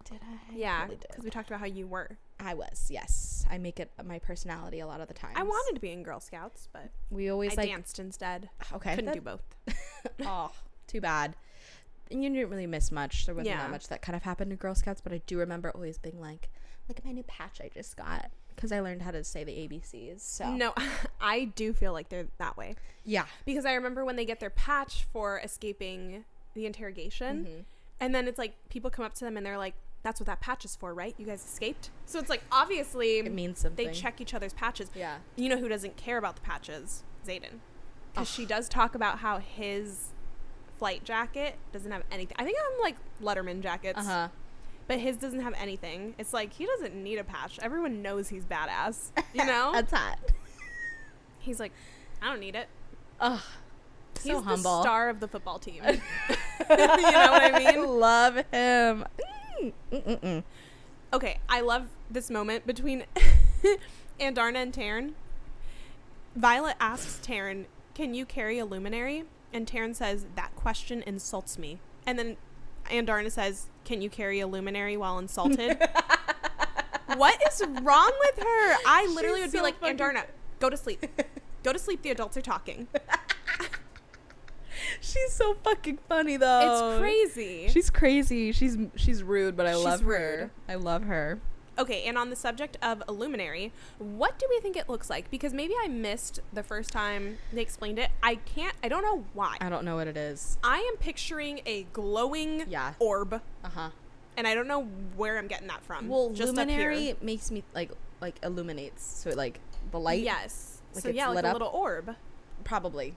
Did I? Yeah, because we talked about how you were. I was, yes. I make it my personality a lot of the time. I wanted to be in Girl Scouts, but we always danced instead. Okay. Couldn't do both. Oh, too bad. And you didn't really miss much. There wasn't that much that kind of happened in Girl Scouts, but I do remember always being like, look at my new patch I just got. Because I learned how to say the ABCs. So no, I do feel like they're that way. Yeah. Because I remember when they get their patch for escaping the interrogation, and then it's like people come up to them and they're like, that's what that patch is for, right? You guys escaped? So it's like, obviously, it means something. They check each other's patches. Yeah. You know who doesn't care about the patches? Xaden. Because she does talk about how his flight jacket doesn't have anything. I think I'm like Letterman jackets. Uh-huh. But his doesn't have anything. It's like, he doesn't need a patch. Everyone knows he's badass. You know? That's hot. He's like, I don't need it. Ugh. He's so humble. the star of the football team. You know what I mean? Love him. Okay, I love this moment between Andarna and Taryn. Violet asks Taryn, can you carry a luminary? And Taryn says, that question insults me. And then Andarna says, can you carry a luminary while insulted? What is wrong with her? I literally would be like, Andarna, go to sleep. Go to sleep. The adults are talking. She's so fucking funny though. It's crazy. She's crazy. She's rude, but I love her. Rude. I love her. Okay, and on the subject of a luminary, what do we think it looks like? Because maybe I missed the first time they explained it. I don't know why. I don't know what it is. I am picturing a glowing orb. Uh-huh. And I don't know where I'm getting that from. Well, just luminary makes me like illuminates. So like the light. Yes. Like so yeah, like a little orb. Probably.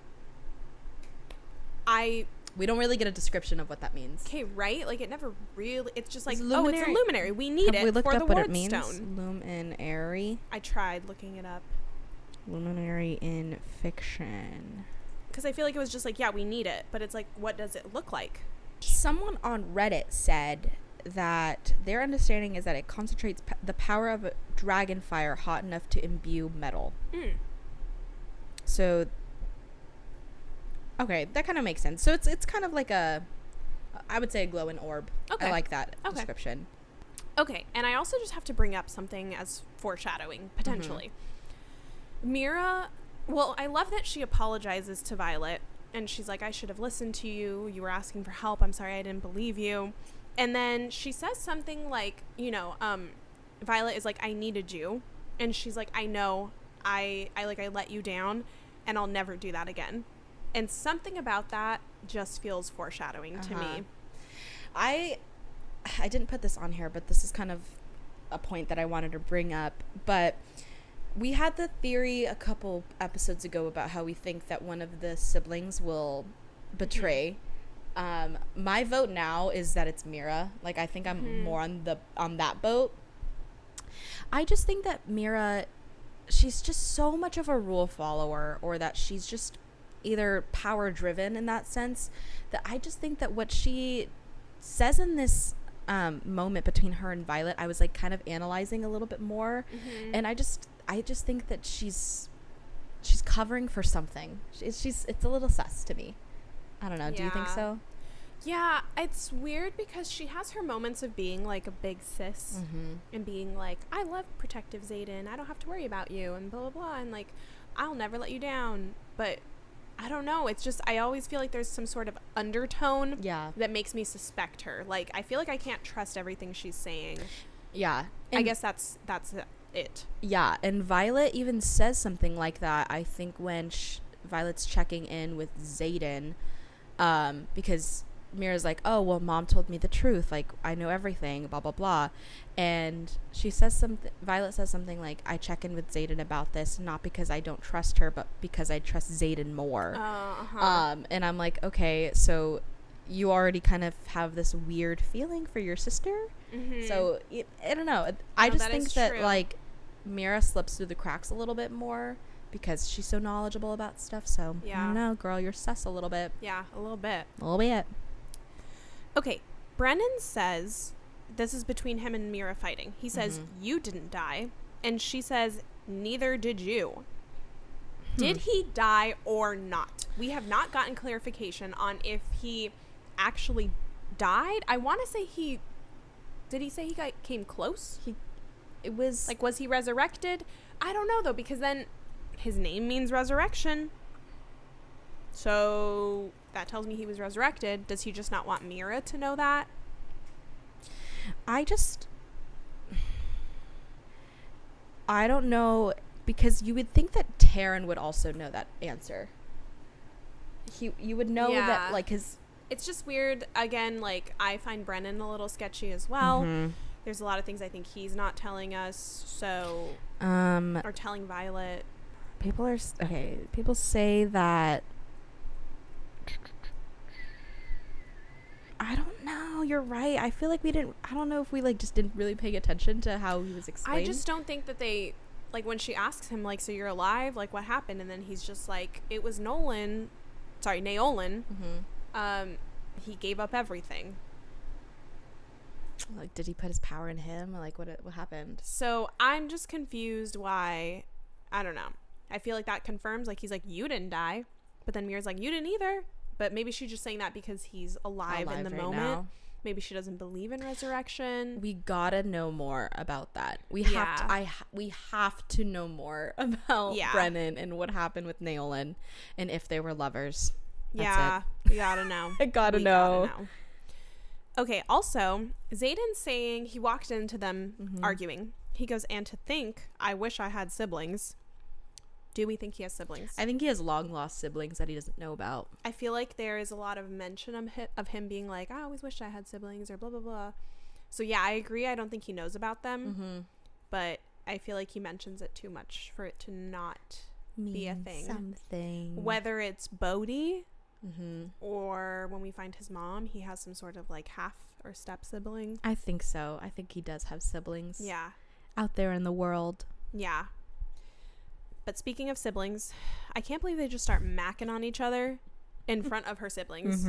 We don't really get a description of what that means. Okay, right? Like it never really. It's just like, it's a luminary. We need it for the ward stone. Luminary. I tried looking it up. Luminary in fiction. Because I feel like it was just like, yeah, we need it, but it's like, what does it look like? Someone on Reddit said that their understanding is that it concentrates the power of a dragon fire hot enough to imbue metal. So. Okay, that kind of makes sense. So it's kind of like I would say a glowing orb. Okay. I like that description. Okay, and I also just have to bring up something as foreshadowing, potentially. Mira, well, I love that she apologizes to Violet, and she's like, I should have listened to you. You were asking for help. I'm sorry I didn't believe you. And then she says something like, Violet is like, I needed you. And she's like, I know. I let you down, and I'll never do that again. And something about that just feels foreshadowing to me. I didn't put this on here, but this is kind of a point that I wanted to bring up. But we had the theory a couple episodes ago about how we think that one of the siblings will betray. My vote now is that it's Mira. Like, I think I'm more on that boat. I just think that Mira, she's just so much of a rule follower, or that she's just either power driven in that sense, that I just think that what she says in this moment between her and Violet, I was like kind of analyzing a little bit more, and I just think that she's covering for something. It's a little sus to me. I don't know. Yeah. Do you think so? Yeah, it's weird because she has her moments of being like a big sis and being like, I love protective Xaden, I don't have to worry about you, and blah blah blah, and like, I'll never let you down. But I don't know. It's just, I always feel like there's some sort of undertone that makes me suspect her. Like, I feel like I can't trust everything she's saying. Yeah. And I guess that's it. Yeah. And Violet even says something like that, I think, when Violet's checking in with Xaden, because Mira's like, oh, well, mom told me the truth. Like, I know everything, blah, blah, blah. And she says something, Violet says something like, I check in with Xaden about this, not because I don't trust her, but because I trust Xaden more. And I'm like, okay, so you already kind of have this weird feeling for your sister. So, I don't know. I just think that, like, Mira slips through the cracks a little bit more because she's so knowledgeable about stuff. So, I don't know, girl, you're sus a little bit. Yeah, a little bit. A little bit. Okay, Brennan says, this is between him and Mira fighting. He says, you didn't die. And she says, neither did you. Did he die or not? We have not gotten clarification on if he actually died. I want to say did he say he came close? It was like, was he resurrected? I don't know, though, because then his name means resurrection. So that tells me he was resurrected. Does he just not want Mira to know that? I don't know, because you would think that Taryn would also know that answer. You would know that, like, his... It's just weird. Again, like, I find Brennan a little sketchy as well. There's a lot of things I think he's not telling us, so... or telling Violet. People say that... I don't know. You're right. I feel like I don't know if we, like, just didn't really pay attention to how he was explained. I just don't think that they, like, when she asks him, like, so you're alive? Like, what happened? And then he's just like, it was Naolan. He gave up everything. Like, did he put his power in him? Or, like, what happened? So I'm just confused why. I don't know. I feel like that confirms, like, he's like, you didn't die. But then Mira's like, you didn't either. But maybe she's just saying that because he's alive in the moment. Now. Maybe she doesn't believe in resurrection. We gotta know more about that. We have to know more about Brennan and what happened with Naolan and if they were lovers. That's it. We gotta know. I gotta know. Okay, also, Xaden's saying he walked into them arguing. He goes, and to think, I wish I had siblings. Do we think he has siblings? I think he has long lost siblings that he doesn't know about. I feel like there is a lot of mention of him being like, I always wished I had siblings or blah, blah, blah. So yeah, I agree. I don't think he knows about them. But I feel like he mentions it too much for it to not be a thing. Something. Whether it's Bodhi or when we find his mom, he has some sort of like half or step sibling. I think so. I think he does have siblings. Yeah. Out there in the world. Yeah. But speaking of siblings, I can't believe they just start macking on each other in front of her siblings.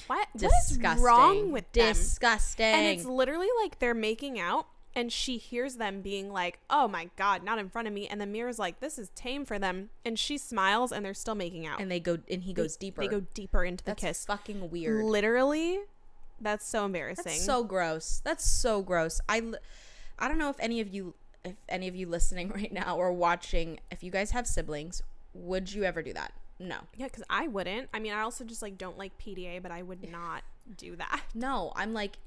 What is wrong with them? Disgusting. And it's literally like they're making out and she hears them being like, oh my God, not in front of me. And then Mira's like, this is tame for them. And she smiles and they're still making out. And he goes deeper. They go deeper into the kiss. That's fucking weird. Literally, that's so embarrassing. That's so gross. I don't know if any of you listening right now or watching, if you guys have siblings, would you ever do that? No. Yeah, because I wouldn't. I mean, I also just like don't like PDA, but I would not do that. No, I'm like,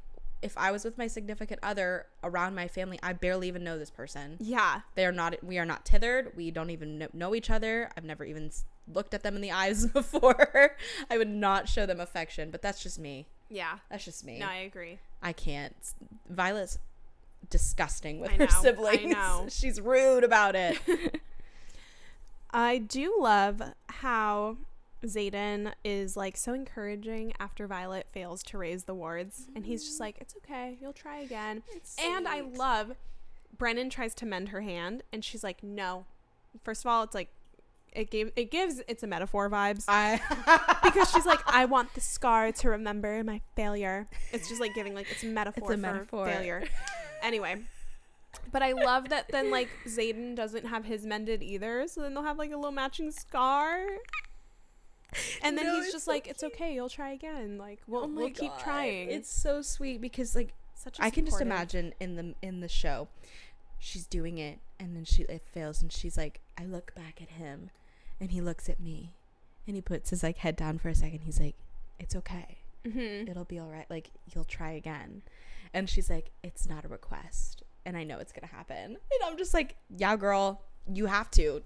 if I was with my significant other around my family, I barely even know this person. Yeah. We are not tethered. We don't even know each other. I've never even looked at them in the eyes before. I would not show them affection, but that's just me. Yeah. That's just me. No, I agree. I can't. Violet's disgusting with her siblings. I know. She's rude about it. I do love how Xaden is like so encouraging after Violet fails to raise the wards, and he's just like, it's okay, you'll try again. And I love Brennan tries to mend her hand and she's like, no. First of all, it's like it gives it's a metaphor vibes because she's like, I want the scar to remember my failure. It's just like giving like it's a metaphor for failure. Anyway, but I love that then like Xaden doesn't have his mended either, so then they'll have like a little matching scar. And then he's just so like, it's okay, you'll try again. Like we'll keep trying. It's so sweet because like I can just imagine in the show, she's doing it and then it fails and she's like, I look back at him and he looks at me and he puts his like head down for a second. He's like, it's okay. It'll be all right. Like you'll try again. And she's like, it's not a request and I know it's gonna happen. And I'm just like, yeah, girl, you have to.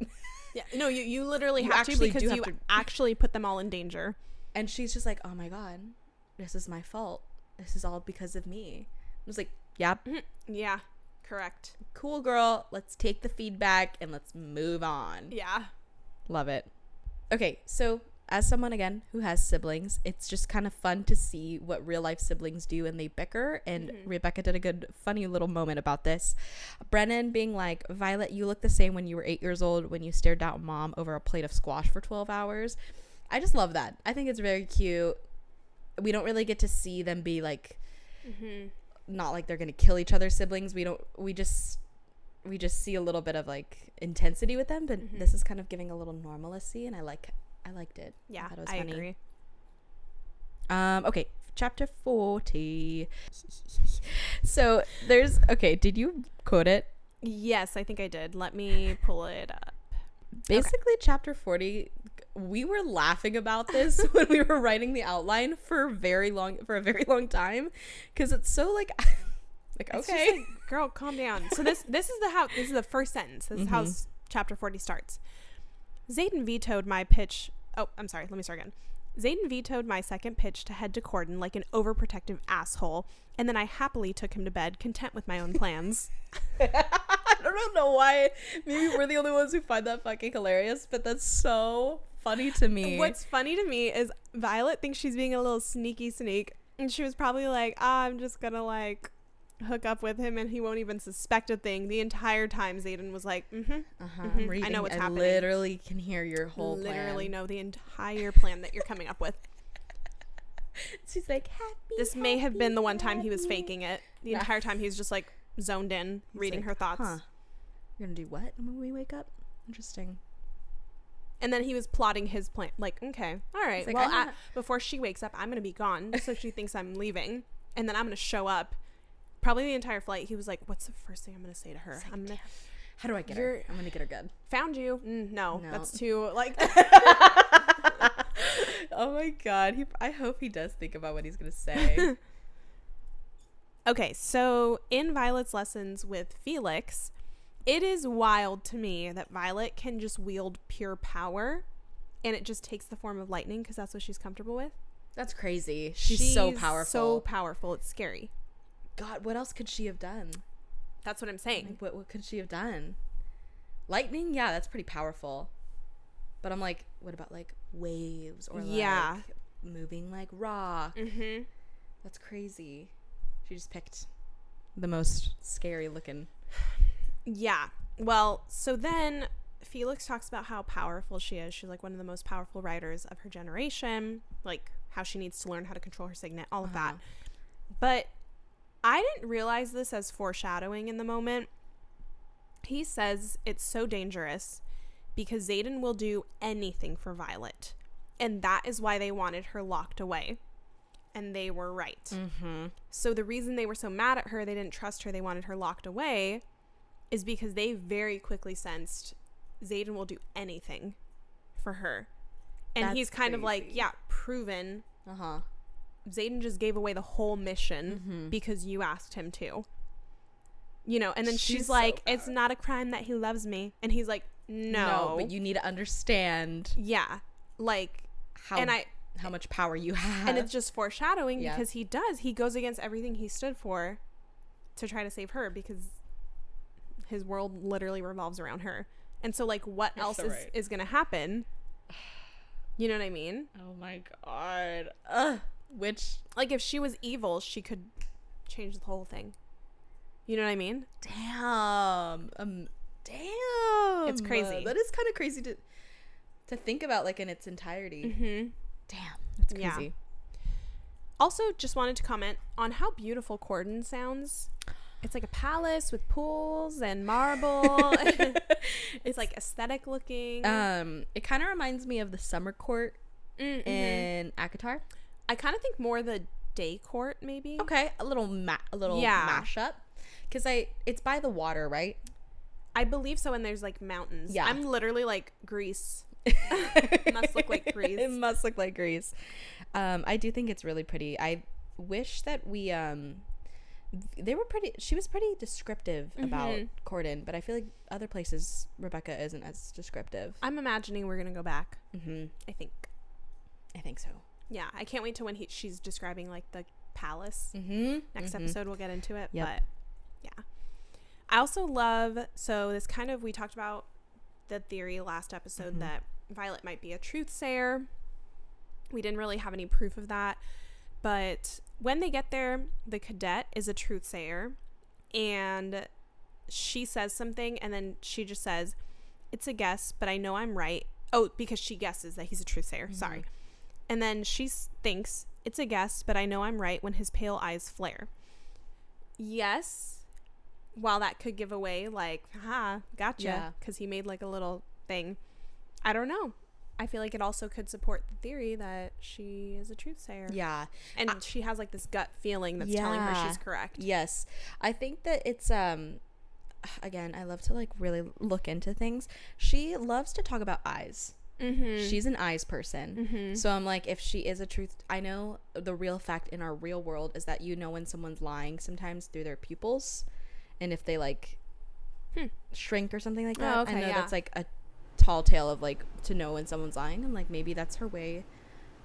Yeah, no, you literally have to because you actually put them all in danger. And she's just like, oh my God, this is my fault. This is all because of me. I was like, yep. Yeah, correct. Cool, girl. Let's take the feedback and let's move on. Yeah. Love it. Okay, so as someone, again, who has siblings, it's just kind of fun to see what real life siblings do and they bicker. And Rebecca did a good, funny little moment about this. Brennan being like, Violet, you look the same when you were 8 years old when you stared down mom over a plate of squash for 12 hours. I just love that. I think it's very cute. We don't really get to see them be like, not like they're going to kill each other's siblings. We just see a little bit of like intensity with them, but this is kind of giving a little normalcy, and I liked it. Yeah, I thought it was I funny. agree. Okay, chapter 40. So did you quote it? Yes, I think I did. Let me pull it up. Basically, chapter 40, we were laughing about this when we were writing the outline for a very long time, because it's so like It's okay, just like, girl, calm down. So this is the first sentence. This is how chapter 40 starts. Xaden vetoed my pitch. Oh, I'm sorry. Let me start again. Xaden vetoed my second pitch to head to Corden like an overprotective asshole, and then I happily took him to bed, content with my own plans. I don't know why. Maybe we're the only ones who find that fucking hilarious, but that's so funny to me. What's funny to me is Violet thinks she's being a little sneaky sneak, and she was probably like, I'm just gonna like hook up with him and he won't even suspect a thing. The entire time Xaden was like, I'm reading. I know what's happening. Literally can hear your whole literally plan. know the entire plan that you're coming up with. She's like, happy. This may have been the one time he was faking it. The entire time he was just like zoned in, reading like, her thoughts. You're gonna do what when we wake up? Interesting. And then he was plotting his plan. Like, okay, all right. Like, well, before she wakes up, I'm gonna be gone, so she thinks I'm leaving, and then I'm gonna show up. Probably the entire flight, he was like, "What's the first thing I'm gonna say to her? Like, I'm gonna, how do I get her? I'm gonna get her good. Found you? No, that's too like." Oh my god! I hope he does think about what he's gonna say. Okay, so in Violet's lessons with Felix, it is wild to me that Violet can just wield pure power, and it just takes the form of lightning because that's what she's comfortable with. That's crazy. She's so powerful. So powerful. It's scary. God, what else could she have done? That's what I'm saying. Like, what could she have done? Lightning, yeah, that's pretty powerful. But I'm like, what about like waves or like moving like rock? That's crazy. She just picked the most scary looking. Yeah. Well, so then Felix talks about how powerful she is. She's like one of the most powerful writers of her generation, like how she needs to learn how to control her signet, all of that. But I didn't realize this as foreshadowing in the moment. He says it's so dangerous because Xaden will do anything for Violet. And that is why they wanted her locked away. And they were right. So the reason they were so mad at her, they didn't trust her, they wanted her locked away, is because they very quickly sensed Xaden will do anything for her. And That's he's kind of like, yeah, proven. Xaden just gave away the whole mission because you asked him to. You know, and then she's like, it's not a crime that he loves me. And he's like, no. But you need to understand. Yeah. Like, how much power you have. And it's just foreshadowing because he goes against everything he stood for to try to save her because his world literally revolves around her. And so like what else is going to happen? You know what I mean? Oh my God. Which, like, if she was evil, she could change the whole thing. You know what I mean? Damn. Damn. It's crazy. That is kind of crazy to think about, like, in its entirety. Damn. That's crazy. Yeah. Also, just wanted to comment on how beautiful Corden sounds. It's like a palace with pools and marble. It's like aesthetic looking. It kind of reminds me of the summer court in Akatar. I kind of think more the day court, maybe. Okay, a little mashup, because it's by the water, right? I believe so, and there's like mountains. Yeah, I'm literally like Greece. It must look like Greece. It must look like Greece. I do think it's really pretty. I wish that she was pretty descriptive about Corden, but I feel like other places Rebecca isn't as descriptive. I'm imagining we're gonna go back. I think so. Yeah, I can't wait to when she's describing like the palace. Next Mm-hmm. episode we'll get into it. Yep. But yeah, I also love, so this kind of, we talked about the theory last episode that Violet might be a truthsayer. We didn't really have any proof of that, but when they get there, the cadet is a truthsayer, and she says something, and then she just says, "It's a guess, but I know I'm right." Oh, because she guesses that he's a truthsayer. Sorry. And then she thinks, "It's a guess, but I know I'm right," when his pale eyes flare. Yes, while that could give away, like, haha, gotcha, because he made like a little thing. I don't know. I feel like it also could support the theory that she is a truthsayer. Yeah. And she has like this gut feeling that's telling her she's correct. Yes. I think that it's, again, I love to like really look into things. She loves to talk about eyes. She's an eyes person. So I'm like, if she is a truth, I know the real fact in our real world is that you know when someone's lying sometimes through their pupils, and if they like shrink or something like that. I know that's like a tall tale of like to know when someone's lying, and like maybe that's her way,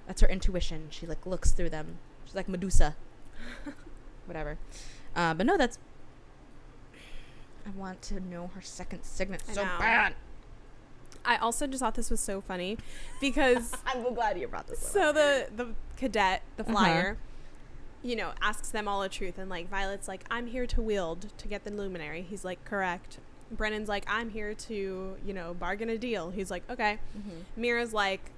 that's her intuition. She like looks through them. She's like Medusa. Whatever. But no, that's, I want to know her second signet so bad. I also just thought this was so funny because I'm glad you brought this up. So the cadet, the flyer, you know, asks them all the truth, and like Violet's like, "I'm here to wield to get the luminary." He's like, "Correct." Brennan's like, "I'm here to, you know, bargain a deal." He's like, "Okay." Mira's like,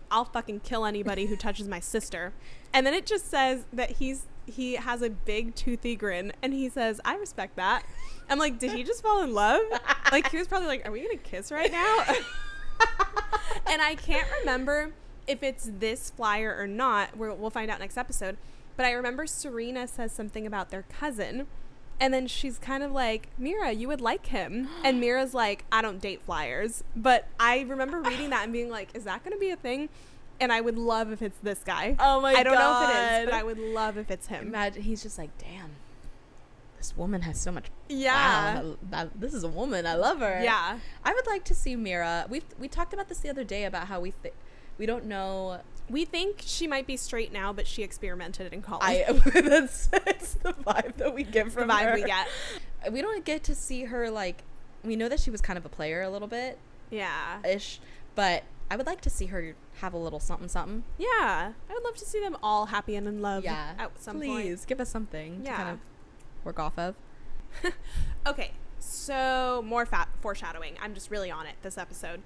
"I'll fucking kill anybody who touches my sister." And then it just says that he has a big toothy grin, and he says, "I respect that." I'm like, did he just fall in love? Like, he was probably like, "Are we gonna kiss right now?" And I can't remember if it's this flyer or not. We'll find out next episode. But I remember Serena says something about their cousin, and then she's kind of like, "Mira, you would like him." And Mira's like, "I don't date flyers." But I remember reading that and being like, is that going to be a thing? And I would love if it's this guy. Oh my God. I don't know if it is, but I would love if it's him. Imagine he's just like, damn, this woman has so much. Yeah. Wow, this is a woman. I love her. Yeah. I would like to see Mira. We talked about this the other day about how we don't know. We think she might be straight now, but she experimented in college. It's the vibe that we get from the vibe her. we get. We don't get to see her, like, we know that she was kind of a player a little bit. Yeah. Ish. But I would like to see her have a little something. Yeah. I would love to see them all happy and in love at some point. Please, give us something to kind of work off of. Okay. So, more foreshadowing. I'm just really on it this episode.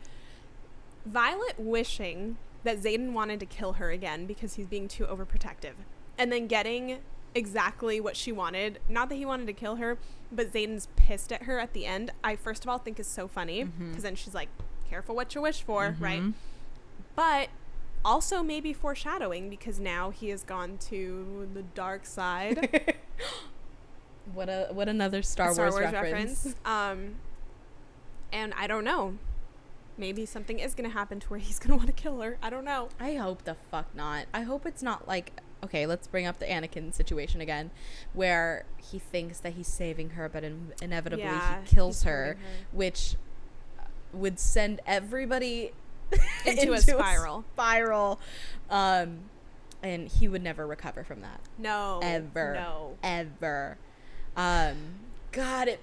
Violet wishing that Xaden wanted to kill her again because he's being too overprotective, and then getting exactly what she wanted. Not that he wanted to kill her, but Xaden's pissed at her at the end. I first of all think is so funny because then she's like, "Careful what you wish for," right? But also maybe foreshadowing because now he has gone to the dark side. What another Star Wars reference. And I don't know. Maybe something is going to happen to where he's going to want to kill her. I don't know. I hope the fuck not. I hope it's not like, okay, let's bring up the Anakin situation again, where he thinks that he's saving her, but inevitably he kills her, which would send everybody into a spiral. And he would never recover from that. No. Ever. God,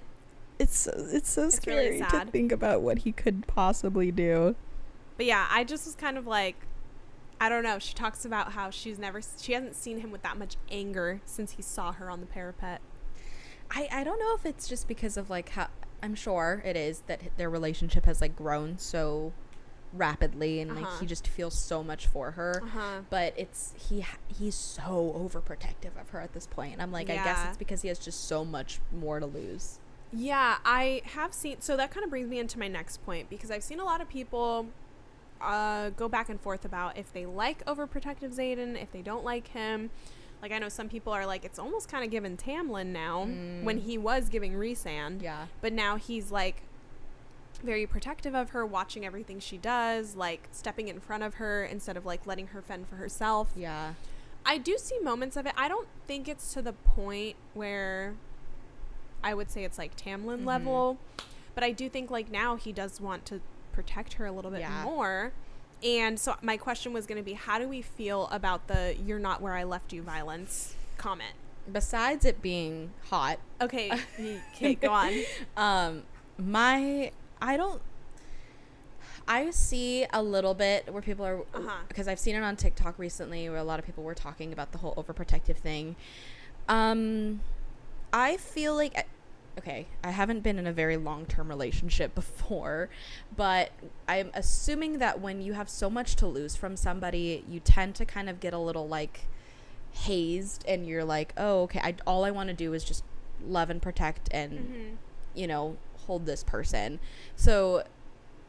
it's so scary really sad to think about what he could possibly do. But yeah, I just was kind of like, I don't know. She talks about how she hasn't seen him with that much anger since he saw her on the parapet. I don't know if it's just because of like how, I'm sure it is that their relationship has like grown so rapidly, and like he just feels so much for her, but it's he's so overprotective of her at this point. I'm like, I guess it's because he has just so much more to lose. Yeah, I have seen, so that kind of brings me into my next point, because I've seen a lot of people go back and forth about if they like overprotective Xaden, if they don't like him. Like, I know some people are like, it's almost kind of giving Tamlin now, when he was giving Rhysand. Yeah. But now he's like very protective of her, watching everything she does, like stepping in front of her instead of like letting her fend for herself. Yeah. I do see moments of it. I don't think it's to the point where I would say it's like Tamlin level, but I do think like now he does want to protect her a little bit more. And so my question was going to be, how do we feel about the "you're not where I left you" violence comment? Besides it being hot. Okay, go on. I see a little bit where people are, because I've seen it on TikTok recently where a lot of people were talking about the whole overprotective thing. I feel like, okay, I haven't been in a very long-term relationship before, but I'm assuming that when you have so much to lose from somebody, you tend to kind of get a little like hazed, and you're like, oh, okay, all I want to do is just love and protect and, you know, hold this person. So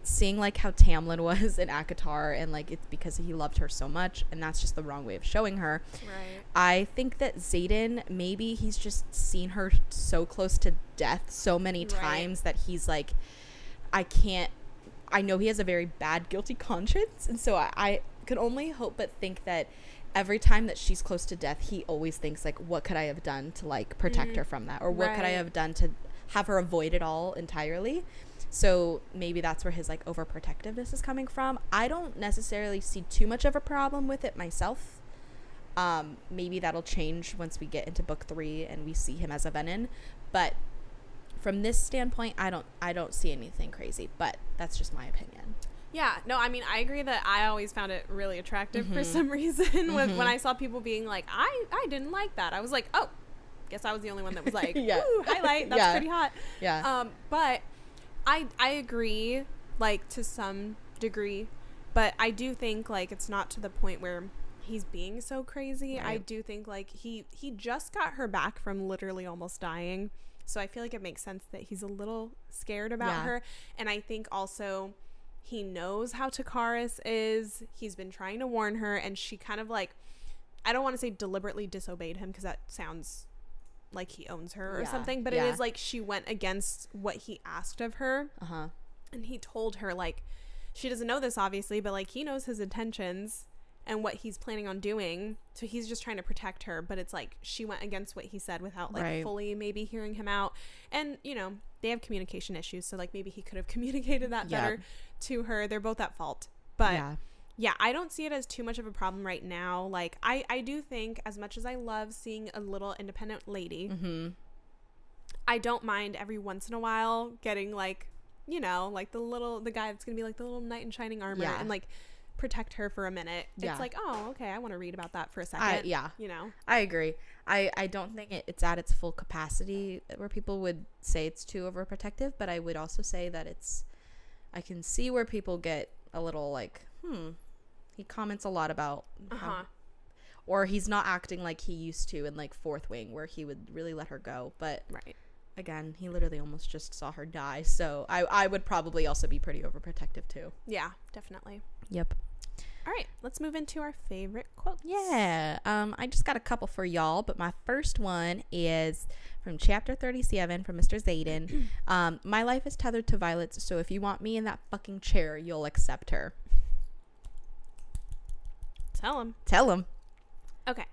seeing like how Tamlin was in ACOTAR, and like it's because he loved her so much, and that's just the wrong way of showing her. Right. I think that Xaden, maybe he's just seen her so close to death so many times that he's like, I know he has a very bad guilty conscience, and so I could only hope but think that every time that she's close to death, he always thinks like, what could I have done to like protect her from that, or what could I have done to have her avoid it all entirely. So maybe that's where his like overprotectiveness is coming from. I don't necessarily see too much of a problem with it myself. Maybe that'll change once we get into book 3 and we see him as a Venin. But from this standpoint, I don't see anything crazy. But that's just my opinion. Yeah, no, I mean, I agree that I always found it really attractive for some reason. When I saw people being like, I didn't like that. I was like, oh, guess I was the only one that was like, ooh, highlight, that's pretty hot. Yeah. But I agree, like, to some degree, but I do think, like, it's not to the point where he's being so crazy. Right. I do think, like, he just got her back from literally almost dying, so I feel like it makes sense that he's a little scared about her. And I think also he knows how Takaris is. He's been trying to warn her, and she kind of, like, I don't want to say deliberately disobeyed him, because that sounds like he owns her or something, but it is like she went against what he asked of her. And he told her, like, she doesn't know this obviously, but like he knows his intentions and what he's planning on doing, so he's just trying to protect her. But it's like she went against what he said without like fully maybe hearing him out. And you know, they have communication issues, so like maybe he could have communicated that better to her. They're both at fault, but yeah, I don't see it as too much of a problem right now. Like, I do think, as much as I love seeing a little independent lady, I don't mind every once in a while getting, like, you know, like the guy that's gonna be like the little knight in shining armor and like protect her for a minute. It's like, oh, okay, I want to read about that for a second. You know, I agree. I don't think it's at its full capacity where people would say it's too overprotective, but I would also say that I can see where people get a little like, he comments a lot about how, or he's not acting like he used to in like Fourth Wing, where he would really let her go. But again, he literally almost just saw her die, so I would probably also be pretty overprotective too. Yeah, definitely. Yep. All right, let's move into our favorite quotes. Yeah. I just got a couple for y'all, but my first one is from chapter 37 from Mr. Xaden. My life is tethered to Violet's, so if you want me in that fucking chair, you'll accept her. Tell him. Okay.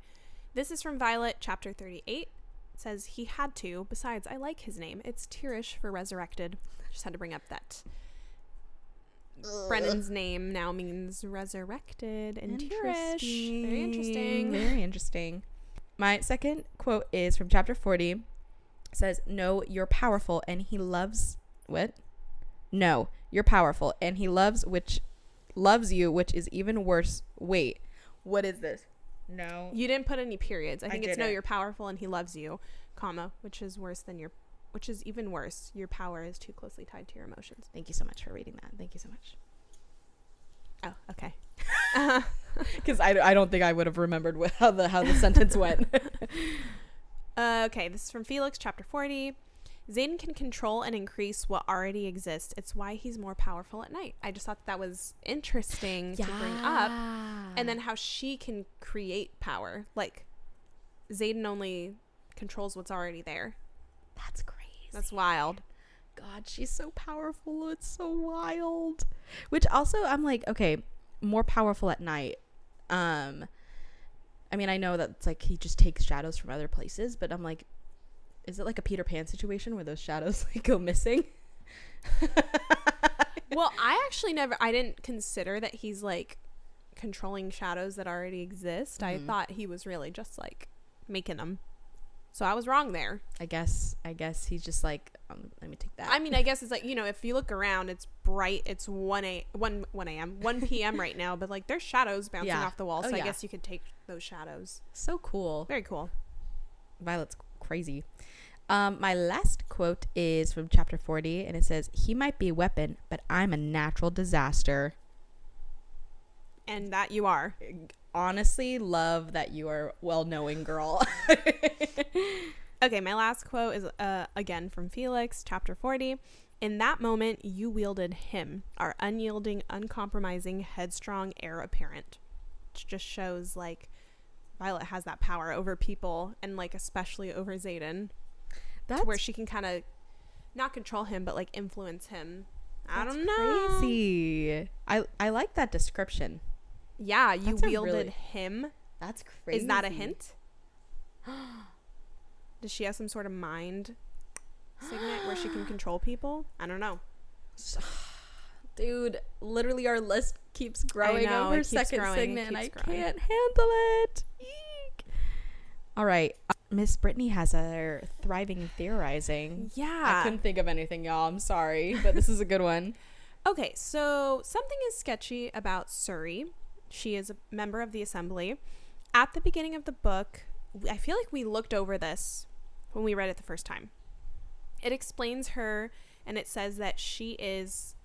This is from Violet, chapter 38. It says, he had to. Besides, I like his name. It's Tyrish for resurrected. Just had to bring up that. Brennan's name now means resurrected in Tyrish. Very interesting. Very interesting. My second quote is from chapter 40. It says, no, you're powerful and he loves... What? No, you're powerful and he loves you, which is even worse. Wait. What is this? No. You didn't put any periods. I think it's no, you're powerful and he loves you, comma, which is even worse. Your power is too closely tied to your emotions. Thank you so much for reading that. Thank you so much. Oh, okay. Because I don't think I would have remembered how the sentence went. Okay, this is from Felix, chapter 40. Xaden can control and increase what already exists. It's why he's more powerful at night. I just thought that was interesting to bring up. And then how she can create power. Like, Xaden only controls what's already there. That's crazy. That's wild. God, she's so powerful. It's so wild. Which also, I'm like, okay, more powerful at night. I mean, I know that it's like he just takes shadows from other places, but I'm like, is it like a Peter Pan situation where those shadows like go missing? Well, I didn't consider that he's like controlling shadows that already exist. I thought he was really just like making them. So I was wrong there. I guess he's just like, let me take that. I mean, I guess it's like, if you look around, it's bright. It's 1 p.m. right now, but like there's shadows bouncing off the wall. So I guess you could take those shadows. So cool. Very cool. Violet's crazy. My last quote is from chapter 40, and it says, "He might be a weapon, but I'm a natural disaster." And that you are. Honestly, love that you are well-knowing, girl. Okay, my last quote is again from Felix, chapter 40. "In that moment, you wielded him, our unyielding, uncompromising, headstrong heir apparent." Which just shows like Violet has that power over people, and like especially over Xaden. That's where she can kind of not control him, but like influence him. I don't know. Crazy. I like that description. Yeah, you wielded him. That's crazy. Is that a hint? Does she have some sort of mind signet where she can control people? I don't know. Dude, literally our list keeps growing over second signet, and I can't handle it. Eek. All right. Miss Brittany has a thriving theorizing. Yeah. I couldn't think of anything, y'all. I'm sorry, but this is a good one. Okay, so something is sketchy about Surrey. She is a member of the assembly. At the beginning of the book, I feel like we looked over this when we read it the first time. It explains her, and it says that she is,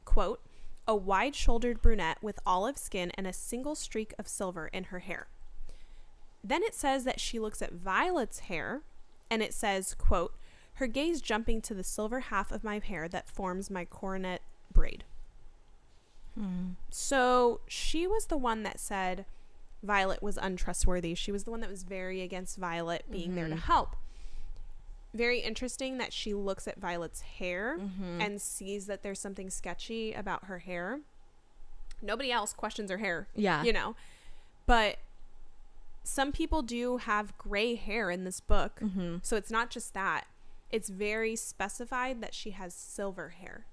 quote, "a wide-shouldered brunette with olive skin and a single streak of silver in her hair." Then it says that she looks at Violet's hair, and it says, quote, "her gaze jumping to the silver half of my hair that forms my coronet braid." So she was the one that said Violet was untrustworthy. She was the one that was very against Violet being there to help. Very interesting that she looks at Violet's hair and sees that there's something sketchy about her hair. Nobody else questions her hair. Yeah. But some people do have gray hair in this book. So it's not just that. It's very specified that she has silver hair.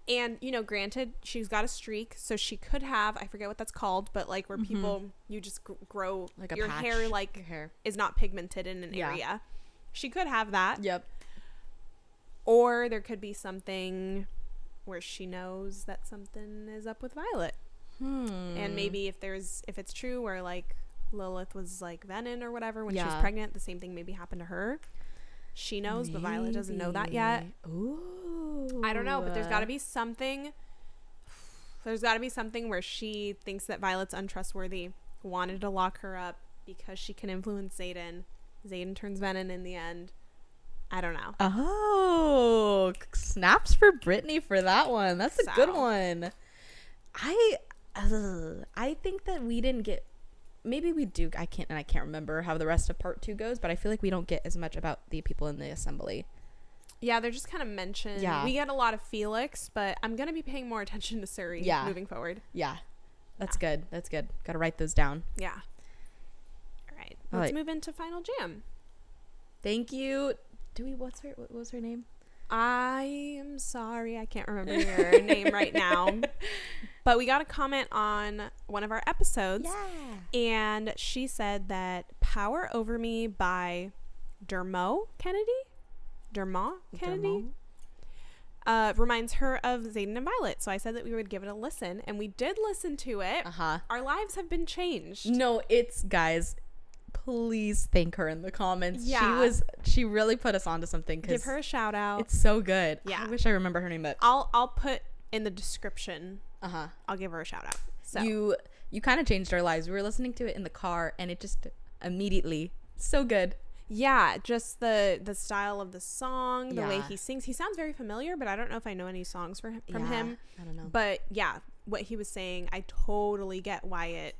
And, granted, she's got a streak, so she could have, I forget what that's called, but like where people, you just grow like a your patch, hair, like your hair is not pigmented in an area. She could have that. Yep. Or there could be something where she knows that something is up with Violet. And maybe if it's true where like Lilith was like venom or whatever when she was pregnant, the same thing maybe happened to her. She knows, but Violet doesn't know that yet. Ooh. I don't know, but there's got to be something. There's got to be something where she thinks that Violet's untrustworthy, wanted to lock her up because she can influence Xaden. Xaden turns venom in the end. I don't know. Oh, snaps for Brittany for that one. That's a good one. I think that we didn't get. Maybe we do. I can't remember how the rest of part 2 goes, but I feel like we don't get as much about the people in the assembly. Yeah, they're just kind of mentioned. Yeah. We get a lot of Felix, but I'm going to be paying more attention to Surrey moving forward. Yeah. That's good. That's good. Got to write those down. Yeah. All right. Let's move into Final Jam. Thank you. What was her name? I am sorry. I can't remember your name right now. But we got a comment on one of our episodes. Yeah. And she said that Power Over Me by Dermot Kennedy reminds her of Xaden and Violet. So I said that we would give it a listen. And we did listen to it. Our lives have been changed. No, guys, please thank her in the comments. Yeah. She really put us onto something. Give her a shout out. It's so good. Yeah. I wish I remember her name, but I'll put in the description. I'll give her a shout out. So you kind of changed our lives. We were listening to it in the car, and it just immediately so good. Yeah, just the style of the song, the way he sings. He sounds very familiar, but I don't know if I know any songs from him. I don't know. But yeah, what he was saying, I totally get why it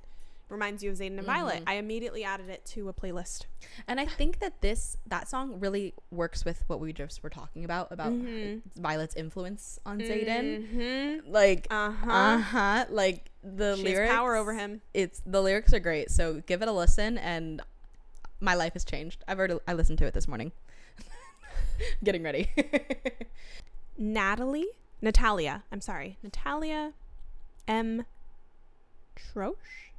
reminds you of Xaden and Violet. I immediately added it to a playlist. And I think that that song really works with what we just were talking about Violet's influence on Xaden. Like like the she lyrics, has power over him. The lyrics are great, so give it a listen, and my life has changed. I listened to it this morning. Getting ready. Natalie Natalia. I'm sorry. Natalia M. Trosh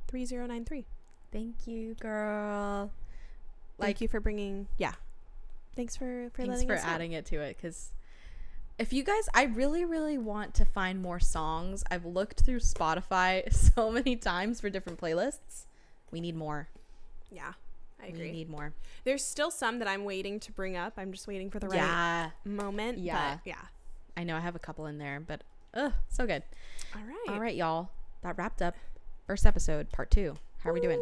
3093. Thank you, girl. Thank you for bringing. Yeah. Thanks for adding it to it, because if you guys, I really, really want to find more songs. I've looked through Spotify so many times for different playlists. We need more. Yeah, I agree. We need more. There's still some that I'm waiting to bring up. I'm just waiting for the right moment. Yeah. But yeah. I know I have a couple in there, but so good. All right, y'all. That wrapped up first episode, part 2. How are we doing?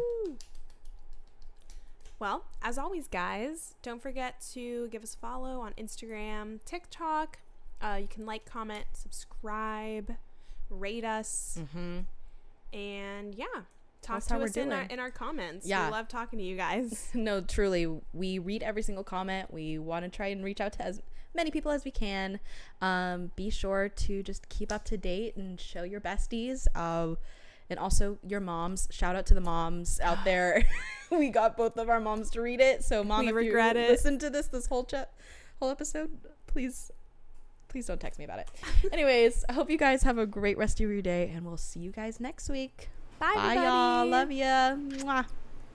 Well, as always, guys, don't forget to give us a follow on Instagram, TikTok. You can like, comment, subscribe, rate us, and talk to us in our comments. Yeah. We love talking to you guys. No, truly, we read every single comment. We want to try and reach out to as many people as we can. Be sure to just keep up to date and show your besties. And also your moms. Shout out to the moms out there. We got both of our moms to read it. So, Mom, if you listen to this whole episode, please don't text me about it. Anyways, I hope you guys have a great rest of your day, and we'll see you guys next week. Bye, y'all. Love ya. Mwah.